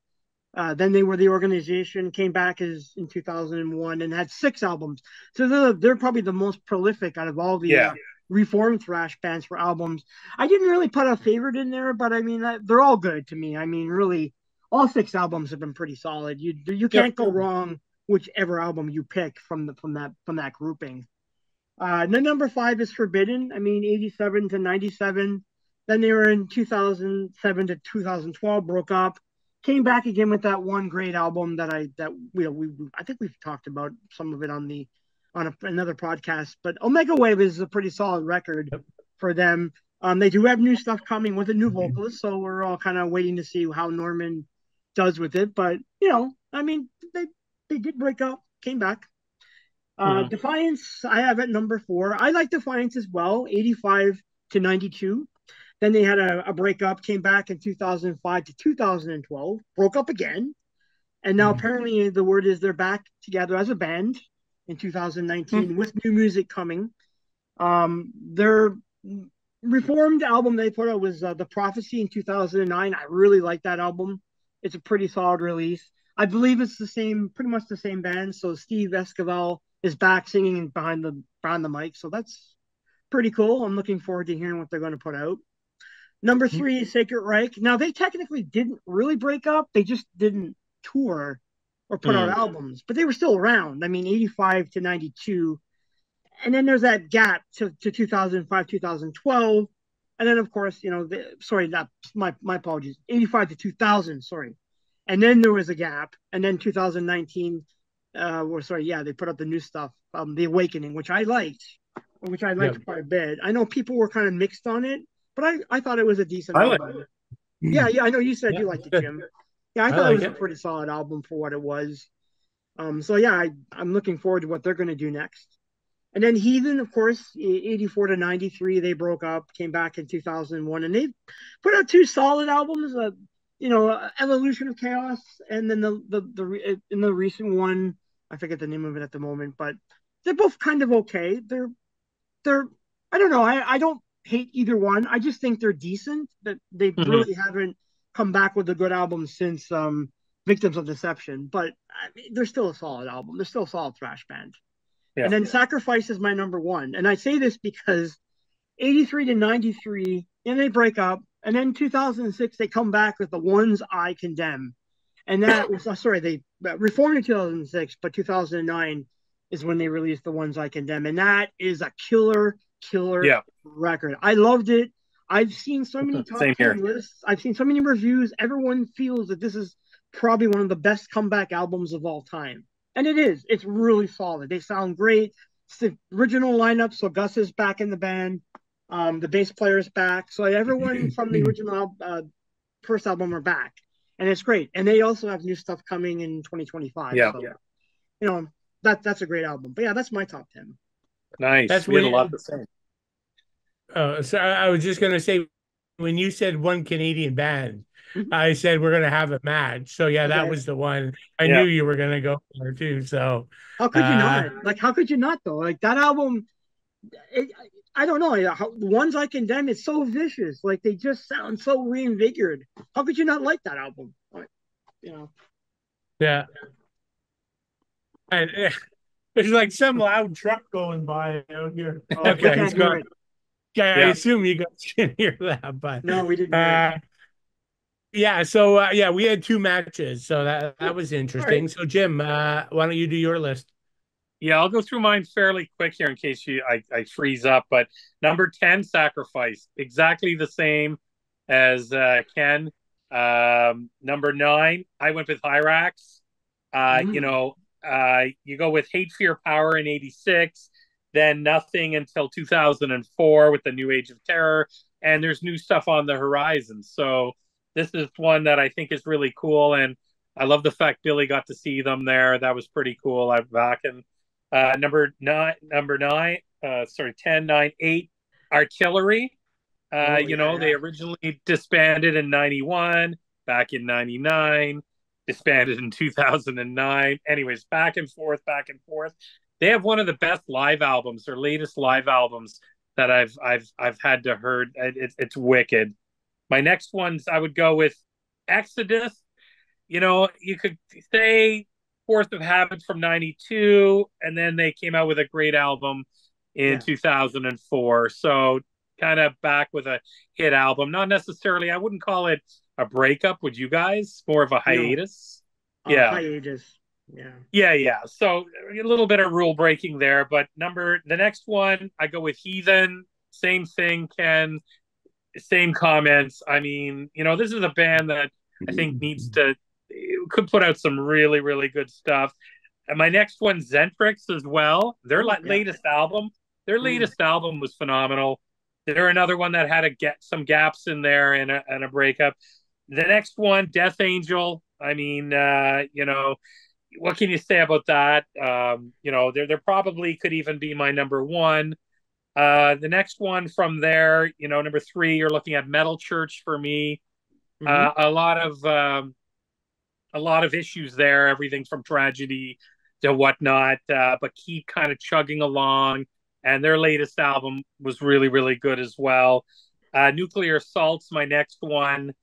S2: Then they were the organization, came back as in 2001 and had six albums. So they're probably the most prolific out of all the
S3: Yeah.
S2: reformed thrash bands for albums. I didn't really put a favorite in there, but I mean, they're all good to me. I mean, really, all six albums have been pretty solid. You
S1: Yep.
S2: can't go wrong whichever album you pick from that grouping. Then number five is Forbidden. I mean, 87 to 97. Then they were in 2007 to 2012, broke up, came back again with that one great album I think we've talked about some of it on another podcast. But Omega Wave is a pretty solid record. for them. They do have new stuff coming with a new vocalist, so we're all kind of waiting to see how Norman does with it. But I mean, they did break up, came back. Defiance, I have at number 4. I like Defiance as well, 85 to 92. Then they had a breakup, came back in 2005 to 2012, broke up again. And now apparently the word is they're back together as a band in 2019 with new music coming. Their reformed album they put out was The Prophecy in 2009. I really like that album. It's a pretty solid release. I believe it's pretty much the same band. So Steve Esquivel is back singing behind the mic. So that's pretty cool. I'm looking forward to hearing what they're going to put out. Number 3 is Sacred Reich. Now, they technically didn't really break up. They just didn't tour or put out albums, but they were still around. I mean, 85 to 92. And then there's that gap to 2005, 2012. And then, of course, my apologies, 85 to 2000, sorry. And then there was a gap. And then 2019, they put out the new stuff, The Awakening, which I liked quite a bit. I know people were kind of mixed on it, but I thought it was a decent album. Yeah, I know you said you liked it, Jim. Yeah, I thought it was a pretty solid album for what it was. I'm looking forward to what they're going to do next. And then Heathen, of course, 84 to 93, they broke up, came back in 2001, and they put out 2 solid albums, Evolution of Chaos, and then in the recent one, I forget the name of it at the moment, but they're both kind of okay. They're I don't know, I don't hate either one. I just think they're decent. That they really haven't come back with a good album since Victims of Deception, but I mean, they're still a solid album. They're still a solid thrash band. Yeah. And then Sacrifice is my number 1. And I say this because 83 to 93, and they break up. And then 2006, they come back with The Ones I Condemn. And that was, they reformed in 2006, but 2009 is when they released The Ones I Condemn. And that is a killer record. I loved it. I've seen so many top 10 lists. I've seen so many reviews. Everyone feels that this is probably one of the best comeback albums of all time. And it is. It's really solid. They sound great. It's the original lineup. So Gus is back in the band. The bass player is back. So everyone from the original first album are back. And it's great. And they also have new stuff coming in 2025. Yeah. So, that's a great album. But yeah, that's my top 10.
S3: Nice. We had a lot to say.
S1: So I was just going to say, when you said one Canadian band, I said we're going to have a match. So yeah, that was the one. I knew you were going to go for too. So
S2: how could you not? Like, how could you not though? Like that album, I don't know. The Ones I Condemn, it's so vicious. Like they just sound so reinvigorated. How could you not like that album?
S1: Yeah. And there's like some loud truck going by out here.
S2: Oh, okay, he's gone.
S1: Yeah, I assume you guys can hear that, but
S2: no, we didn't.
S1: Yeah, so we had 2 matches, so that was interesting. Right. So Jim, why don't you do your list?
S3: Yeah, I'll go through mine fairly quick here in case I freeze up. But number 10, Sacrifice, exactly the same as Ken. Number 9, I went with Hyrax. You go with Hate, Fear, Power in 86. Then nothing until 2004 with the New Age of Terror, and there's new stuff on the horizon. So this is one that I think is really cool, and I love the fact Billy got to see them there. That was pretty cool. I'm back in number 10, 9, 8, Artillery. They originally disbanded in 91, back in 99, disbanded in 2009. Anyways, back and forth. They have one of the best live albums, their latest live albums that I've had to heard. It's wicked. My next ones, I would go with Exodus. You could say Force of Habit from 92, and then they came out with a great album in 2004. So kind of back with a hit album. Not necessarily, I wouldn't call it a breakup. Would you guys? More of a hiatus?
S2: Hiatus.
S3: Yeah. So a little bit of rule breaking there, but the next one, I go with Heathen. Same thing, Ken. Same comments. I mean, this is a band that I think could put out some really, really good stuff. And my next one, Zentrix as well. Their latest album was phenomenal. they're another one that had some gaps in there and a breakup. The next one, Death Angel. I mean, what can you say about that? There probably could even be my number one. The next one from there, number three, you're looking at Metal Church for me.
S2: Mm-hmm.
S3: A lot of issues there, everything from tragedy to whatnot, but keep kind of chugging along. And their latest album was really, really good as well. Nuclear Assault's my next one.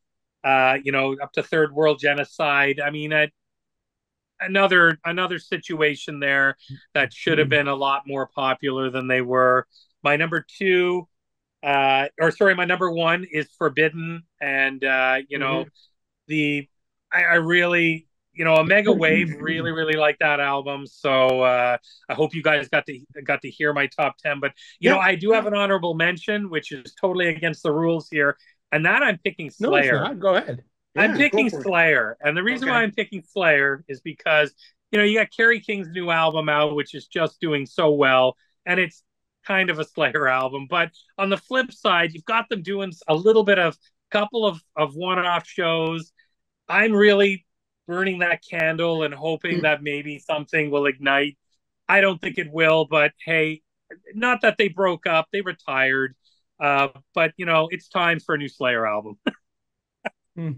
S3: Up to Third World Genocide. I mean, another situation there that should have been a lot more popular than they were. My number two, my number one is Forbidden, and
S2: Mm-hmm.
S3: the I really Omega Wave really really like that album. So I hope you guys got to hear my top 10. But
S2: Yeah.
S3: I do have an honorable mention, which is totally against the rules here, and that I'm picking
S1: No, it's
S3: Slayer.
S1: not. Go ahead.
S3: I'm
S2: Yeah. Go
S3: picking
S2: for it.
S3: Slayer, and the reason why
S2: Okay.
S3: I'm picking Slayer is because you got Kerry King's new album out, which is just doing so well, and it's kind of a Slayer album. But on the flip side, you've got them doing a little bit of couple of one-off shows. I'm really burning that candle and hoping
S2: Mm.
S3: that maybe something will ignite. I don't think it will, but hey, not that they broke up, they retired. But it's time for a new Slayer album.
S1: Hmm.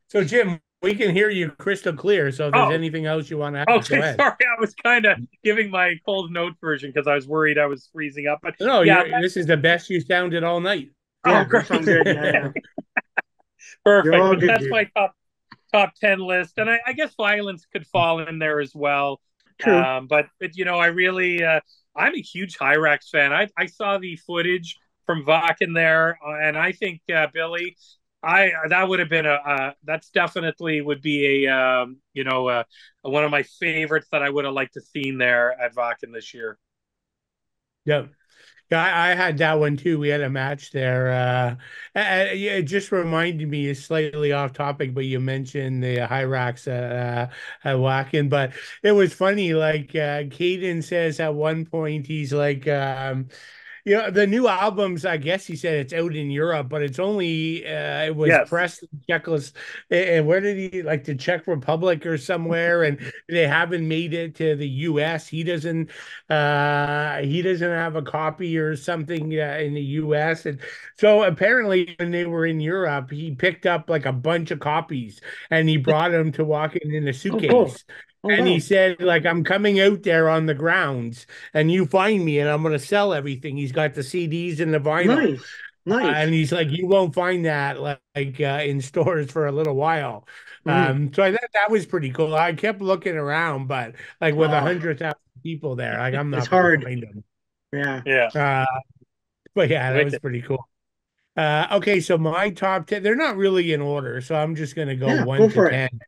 S1: So, Jim, we can hear you crystal clear. So, if there's
S3: Oh,
S1: anything else you want to add, go
S3: okay,
S1: ahead.
S3: sorry. I was kind of giving my cold note version because I was worried I was freezing up. But
S1: No,
S3: yeah,
S1: this is the best you sounded all night.
S3: oh,
S2: Yeah. You
S3: great.
S2: sound good. Yeah. Yeah. You're
S3: Perfect.
S2: all
S3: But
S2: good,
S3: that's
S2: dude.
S3: my top 10 list. And I guess Violence could fall in there as well.
S2: True.
S3: But I really, I'm a huge Hyrax fan. I saw the footage from Vakken there, and I think, Billy, that would have been that's definitely would be one of my favorites that I would have liked to seen there at Vakken this year.
S1: Yep. Yeah, I had that one too. We had a match there. Yeah, it just reminded me, it's slightly off topic, but you mentioned the Hyrax at Wacken. But it was funny, like Caden says at one point, he's like, the new albums, I guess he said it's out in Europe, but it's only it was
S3: Yes.
S1: pressed in and where did he, like, the Czech Republic or somewhere, and they haven't made it to the US. He doesn't have a copy or something in the US. And so apparently when they were in Europe, he picked up like a bunch of copies and he brought them to walk in a
S2: Oh, cool.
S1: suitcase.
S2: Oh,
S1: And he
S2: wow.
S1: said, like, I'm coming out there on the grounds and you find me and I'm going to sell everything. He's got the CDs and the vinyl.
S2: Nice. Nice.
S1: And he's like, you won't find that in stores for a little while.
S2: Mm-hmm.
S1: So I thought that was pretty cool. I kept looking around, but like with
S2: Oh,
S1: 100,000 people there, like I'm
S2: it's
S1: not going to
S2: hard.
S1: find them.
S2: Yeah.
S3: Yeah.
S1: Uh, but yeah, that was
S3: Wicked.
S1: pretty cool. Okay, so my top 10, they're not really in order, so I'm just going to go
S2: Yeah.
S1: one
S2: Go
S1: to
S2: for it.
S1: 10.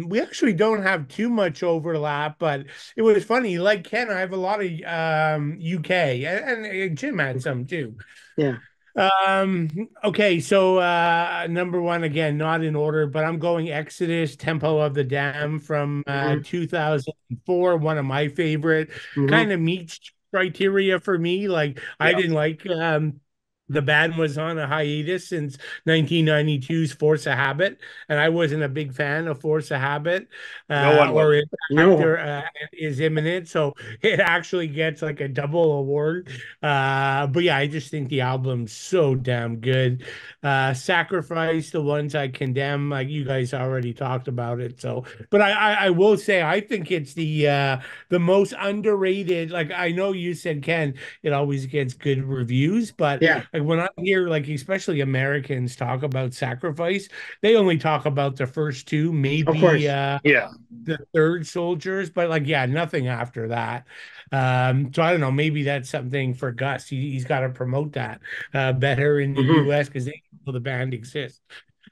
S1: We actually don't have too much overlap, but it was funny. Like Ken, I have a lot of UK, and Jim had some too.
S2: Yeah.
S1: Okay, so number one, again, not in order, but I'm going Exodus, Tempo of the Dam from
S2: Mm-hmm.
S1: 2004, one of my favorite.
S2: Mm-hmm.
S1: Kind of meets criteria for me. Like I
S3: Yeah.
S1: didn't like the band was on a hiatus since 1992's Force of Habit, and I wasn't a big fan of Force of Habit,
S3: No one was.
S1: or In Fact,
S2: No.
S1: is imminent. So it actually gets like a double award. But yeah, I just think the album's so damn good. Sacrifice, the ones I condemn, like you guys already talked about it. So, but I will say I think it's the most underrated. Like I know you said, Ken, it always gets good reviews, but
S2: Yeah.
S1: like when I hear, like, especially Americans talk about Sacrifice, they only talk about the first two,
S2: Of
S1: maybe
S2: course.
S3: Yeah.
S1: the third Soldiers, but like, yeah, nothing after that. So I don't know, maybe that's something for Gus. He's got to promote that better in the
S2: Mm-hmm.
S1: US because they know the band exists.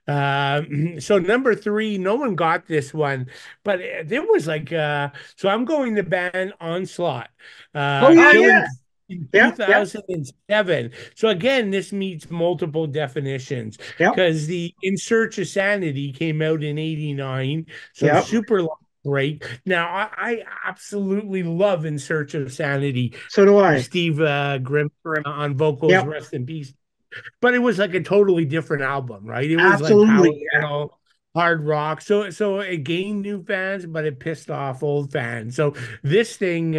S1: So number three, no one got this one, but there was like so I'm going to ban Onslaught,
S2: Oh, yeah.
S3: Oh
S1: Killing
S2: Yeah.
S3: yes.
S1: in
S2: Yeah. Yeah.
S1: 2007. So again, this meets multiple definitions
S2: Yep.
S1: because the In Search of Sanity came out in 89, so
S2: Yep.
S1: super long break. Now, I absolutely love In Search of Sanity.
S2: So do I.
S1: Steve Grimm on vocals,
S2: Yep.
S1: rest in peace. But it was like a totally different album, right? It was like power
S2: Absolutely. Yeah.
S1: metal, hard rock. So it gained new fans, but it pissed off old fans. So this thing,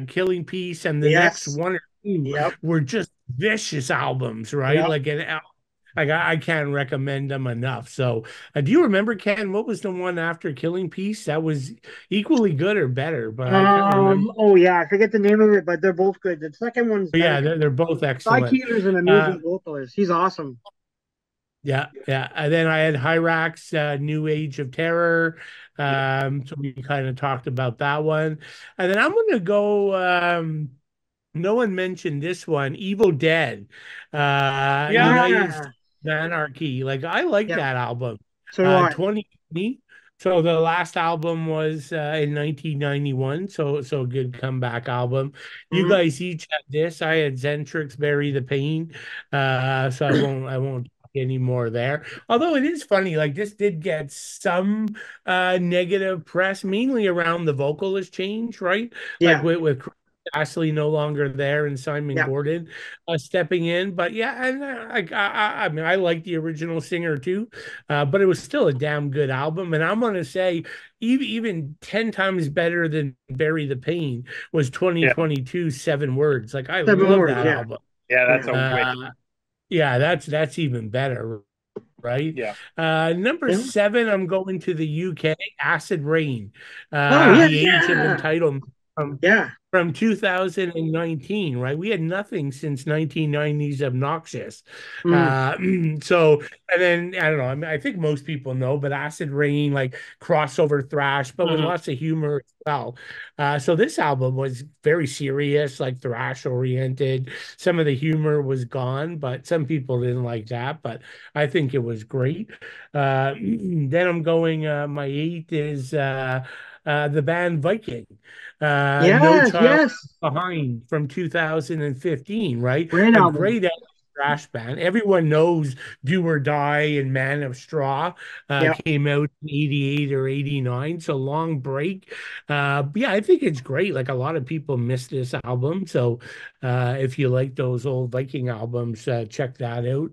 S1: Killing Peace, and the next
S2: Yes.
S1: one or two
S2: Yep.
S1: were just vicious albums, right?
S2: Yep.
S1: Like I can't recommend them enough. So, do you remember, Ken? What was the one after Killing Peace that was equally good or better? But I can't remember.
S2: Oh yeah, I forget the name of it, but they're both good. The second one's
S1: But
S2: better.
S1: yeah, they're both
S2: Cy
S1: excellent.
S2: Keeler's an
S1: Uh,
S2: amazing vocalist. He's awesome.
S1: Yeah, yeah. And then I had Hyrax, New Age of Terror.
S2: Yep.
S1: So we kind of talked about that one. And then I'm gonna go, no one mentioned this one, Evil Dead,
S3: Yeah.
S1: United States
S2: Yeah.
S1: of Anarchy. Like I like
S2: Yep.
S1: that album.
S2: So do I.
S1: 2020. So the last album was in 1991. So a good comeback album. You
S2: Mhm.
S1: guys each had this. I had Zentrix, Bury the Pain. So I won't talk any more there. Although it is funny, like this did get some negative press, mainly around the vocalist change, right? Like
S2: Yeah.
S1: with Ashley no longer there and Simon
S2: Yeah.
S1: Gordon stepping in. But yeah, and I mean, I like the original singer too, but it was still a damn good album. And I'm gonna say even 10 times better than Bury the Pain was
S3: Yeah.
S1: 2022 Seven Words. Like I
S2: 7 words.
S1: love that
S2: Yeah.
S1: album.
S3: Yeah. That's
S2: Yeah.
S3: a wit.
S1: Yeah, that's even better, right?
S3: Yeah.
S1: Number
S2: Yeah.
S1: seven, I'm going to the UK, Acid Rain,
S2: Oh yeah.
S1: The Age of
S2: Yeah.
S1: Entitlement
S2: Yeah.
S1: from 2019, right? We had nothing since 1990s Obnoxious.
S2: Mm.
S1: So, and then I don't know, I mean, I think most people know, but Acid Rain, like crossover thrash, but with
S3: Mhm.
S1: lots of humor as well. So this album was very serious, like thrash oriented. Some of the humor was gone, but some people didn't like that, but I think it was great. Then I'm going, my eight is the band Viking. No
S2: Yes.
S1: Child
S2: Yes.
S1: Behind from 2015, right?
S2: Great
S1: A
S2: album.
S1: great thrash band. Everyone knows Do or Die and Man of Straw
S2: Yep.
S1: came out in 88 or 89, so long break. But yeah, I think it's great. Like a lot of people miss this album. So if you like those old Viking albums, check that out.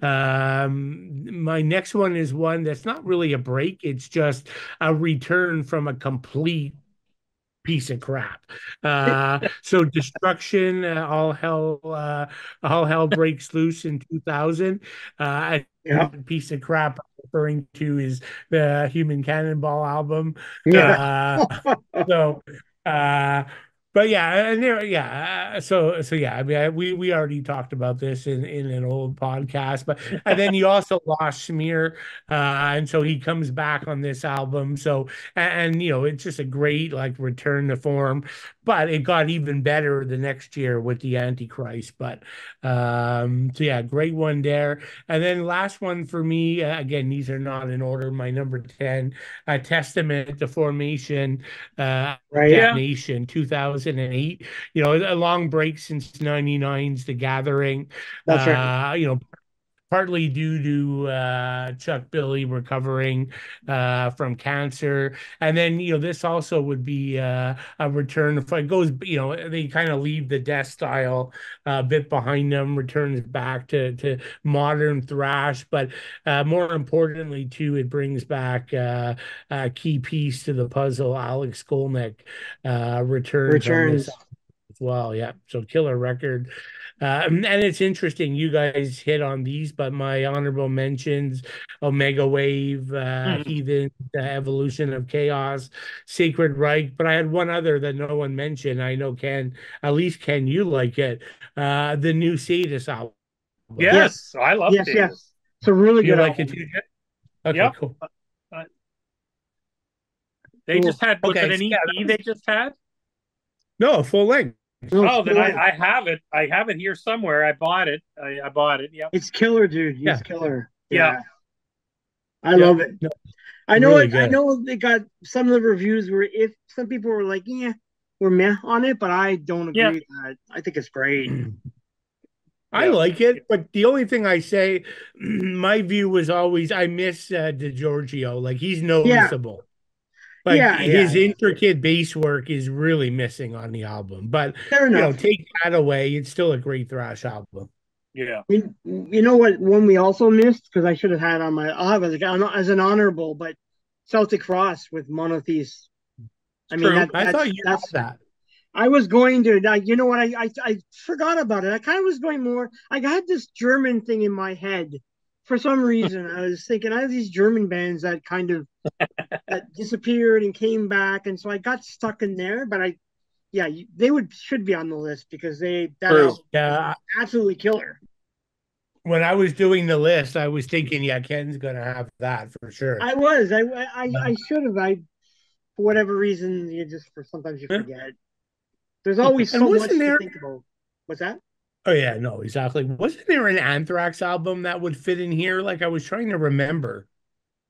S1: My next one is one that's not really a break, it's just a return from a complete piece of crap. So Destruction, all hell breaks loose in 2000.
S2: Yep.
S1: A piece of crap I'm referring to is the Human Cannonball album.
S2: Yeah.
S1: Uh, so, uh, but yeah, and there, yeah. So yeah. I mean, we already talked about this in an old podcast, but and then you also lost Smear, and so he comes back on this album. So and you know, it's just a great like return to form. But it got even better the next year with the Antichrist. But so yeah, great one there. And then last one for me, again, these are not in order. My number 10, Testament, The Formation,
S2: Right.
S3: Yeah.
S1: Damnation, 2008. You know, a long break since 99's The Gathering.
S2: That's right.
S1: You know, partly due to Chuck Billy recovering from cancer. And then, you know, this also would be a return. If it goes, you know, they kind of leave the death style bit behind them, returns back to modern thrash. But more importantly, too, it brings back a key piece to the puzzle. Alex Skolnick returns on this
S2: Returns.
S1: as well. Yeah. So killer record. And it's interesting, you guys hit on these, but my honorable mentions, Omega Wave,
S3: Mhm.
S1: Heathen, Evolution of Chaos, Sacred Reich. But I had one other that no one mentioned. I know Ken, at least Ken, you like it. The new Sadist album.
S2: Yes.
S3: Yes. I love
S2: Yes.
S3: Davis.
S2: Yes. It's a really
S1: You
S2: good
S1: like it
S2: album.
S1: too, Ken? Okay,
S3: Yep.
S1: cool.
S3: Uh, they
S2: Cool.
S3: just had, was it
S1: Okay,
S3: an
S1: so yeah,
S3: EP they just had?
S1: no, full length.
S2: No, it's
S3: Oh, then
S2: full length.
S3: I have it. I have it here somewhere. I bought it. I bought it. Yep.
S2: It's killer, dude. He's
S1: Yeah,
S2: killer.
S3: Yeah.
S2: Yeah. I
S1: yeah,
S2: love it.
S1: no,
S2: I know
S1: really
S2: it. I
S1: good.
S2: know they got some of the reviews where if some people were like, yeah, we're meh on it, but I don't
S3: Yeah.
S2: agree with that. I think it's great.
S1: I
S3: Yeah.
S1: like it, but the only thing I say, my view was always I miss DiGiorgio. Like he's
S2: Yeah.
S1: noticeable. Like
S2: Yeah, yeah,
S1: his
S2: yeah.
S1: intricate bass work is really missing on the album. But
S2: Fair enough.
S1: take that away, it's still a great thrash album.
S3: Yeah.
S2: You know what one we also missed because I should have had on my I'll have it as an honorable, but Celtic Frost with Monotheist. I mean
S1: True. I thought you had
S2: that's
S1: that.
S2: I was going to you know what I forgot about it. I kind of was going more. I had this German thing in my head for some reason. I was thinking I have these German bands that kind of that disappeared and came back, and so I got stuck in there. But yeah, they would should be on the list because that
S3: True.
S2: album is
S1: Yeah.
S2: absolutely killer.
S1: When I was doing the list, I was thinking, yeah, Ken's gonna have that for sure.
S2: I should have. I For whatever reason, you just for sometimes you
S1: Yeah.
S2: forget. There's always
S1: And
S2: so
S1: wasn't
S2: much to
S1: there?
S2: think about. What's that?
S1: Oh yeah, no, exactly. Wasn't there an Anthrax album that would fit in here? Like I was trying to remember.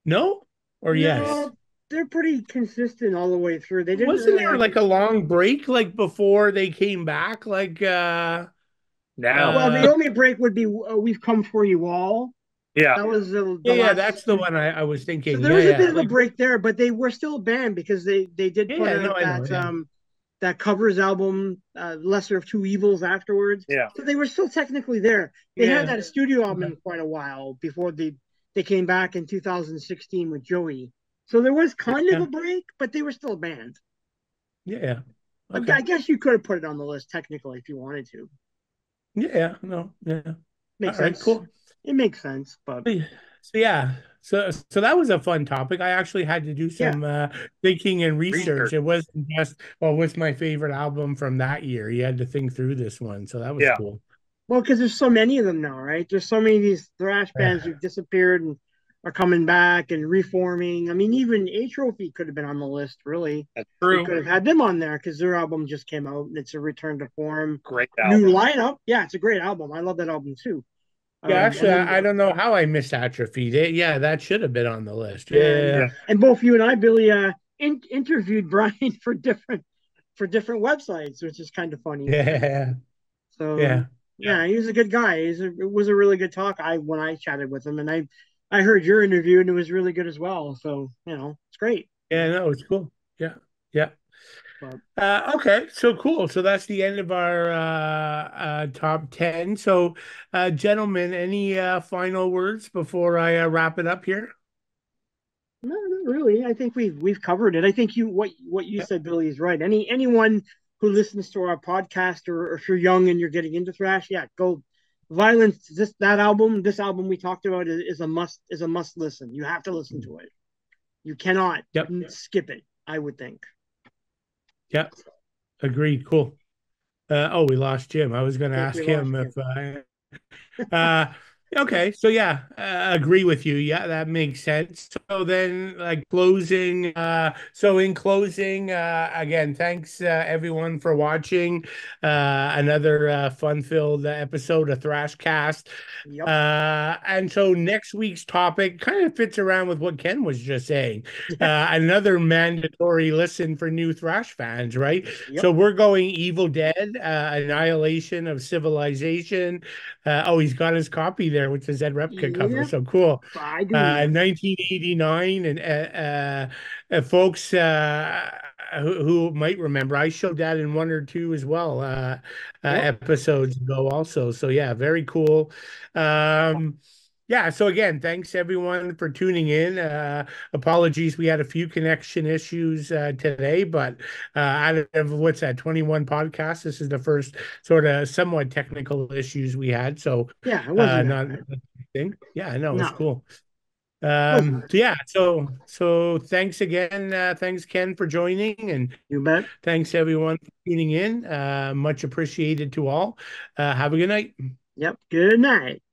S1: No? Or yes?
S2: No, they're pretty consistent all the way through. They didn't
S1: Wasn't
S2: really
S1: there
S2: have.
S1: like a long break like before they came back? Like
S3: Now.
S2: Well, the
S1: uh
S2: only break would be "We've Come for You All."
S3: Yeah.
S2: That was
S1: yeah,
S2: the
S1: yeah,
S2: last.
S1: that's the one I was
S2: So
S1: thinking.
S2: there
S1: Yeah,
S2: was a
S1: yeah.
S2: bit of a
S1: Like
S2: break there, but they were still a band because they did
S1: yeah,
S2: put
S1: yeah,
S2: out
S1: no, I know, yeah.
S2: that covers album, Lesser of Two Evils afterwards.
S3: Yeah.
S2: So they were still technically there. They had
S1: Yeah.
S2: that studio album
S1: Okay.
S2: in quite a while before they came back in 2016 with Joey. So there was kind of
S1: Yeah.
S2: a break, but they were still a band.
S1: Yeah. Yeah.
S2: I
S1: Okay.
S2: guess you could have put it on the list technically if you wanted to.
S1: Yeah, yeah, no, yeah. All
S2: Makes
S1: right,
S2: sense.
S1: cool.
S2: It makes sense, but
S1: So yeah, so that was a fun topic. I actually had to do
S2: yeah,
S1: some thinking and research.
S3: Research.
S1: It wasn't just, well, what's my favorite album from that year? You had to think through this one, so that was
S3: Yeah.
S1: cool.
S2: well, because there's so many of them now, right? There's so many of these thrash bands
S1: Yeah,
S2: who've disappeared and are coming back and reforming. I mean, even A Trophy could have been on the list, really.
S3: That's
S2: We
S3: true.
S2: could have had them on there because their album just came out and it's a return to form.
S3: Great
S2: New
S3: album.
S2: lineup. Yeah, it's a great album. I love that album too.
S1: yeah.
S2: And
S1: Actually,
S2: then
S1: I don't know how I missed Atrophy. Yeah, that should have been on the list. Yeah,
S2: and
S3: Yeah.
S1: yeah,
S2: and both you and I, Billy, interviewed Brian for different websites, which is kind of funny.
S1: yeah,
S2: So
S1: yeah,
S3: Yeah.
S2: yeah, he was a good guy. It was a really good talk. When I chatted with him, and I heard your interview, and it was really good as well. So it's great.
S1: yeah. No, it's cool. Yeah, yeah.
S2: But
S1: Okay, so cool. So that's the end of our top 10. So, gentlemen, any final words before I wrap it up here?
S2: no, not really. I think we've covered it. I think what you
S1: Yeah.
S2: said, Billy, is right. Anyone who listens to our podcast, or if you're young and you're getting into thrash, yeah, go. Violence. This album we talked about is a must listen. You have to listen to it. You cannot
S1: Yep.
S2: skip it. I would think.
S1: Yep. Agreed. Cool. Oh, we lost Jim. I was going
S2: I
S1: to
S2: think we
S1: ask
S2: lost
S1: him
S2: him.
S1: if uh okay, so yeah, agree with you. Yeah, that makes sense. So then like closing so in closing again, thanks everyone for watching another fun-filled episode of Thrashcast.
S2: Yep.
S1: And so next week's topic kind of fits around with what Ken was just saying. Another mandatory listen for new Thrash fans, right?
S2: Yep.
S1: So we're going Evil Dead, Annihilation of Civilization. Oh, he's got his copy there with the Zed Repka cover.
S2: Yep.
S1: So cool.
S2: I do.
S1: 1989, and folks who might remember, I showed that in one or two as well
S2: Yep.
S1: episodes ago also. So yeah, very cool. Yeah, so again, thanks everyone for tuning in. Apologies, we had a few connection issues today, but out of what's that, 21 podcasts, this is the first sort of somewhat technical issues we had. So
S2: Yeah, it wasn't that
S1: not
S2: bad.
S1: anything. Yeah, I know, it's
S2: No,
S1: cool.
S2: it wasn't.
S1: So yeah, so thanks again. Thanks Ken for joining, and
S2: You bet.
S1: thanks everyone for tuning in. Much appreciated to all. Have a good night.
S2: Yep. Good night.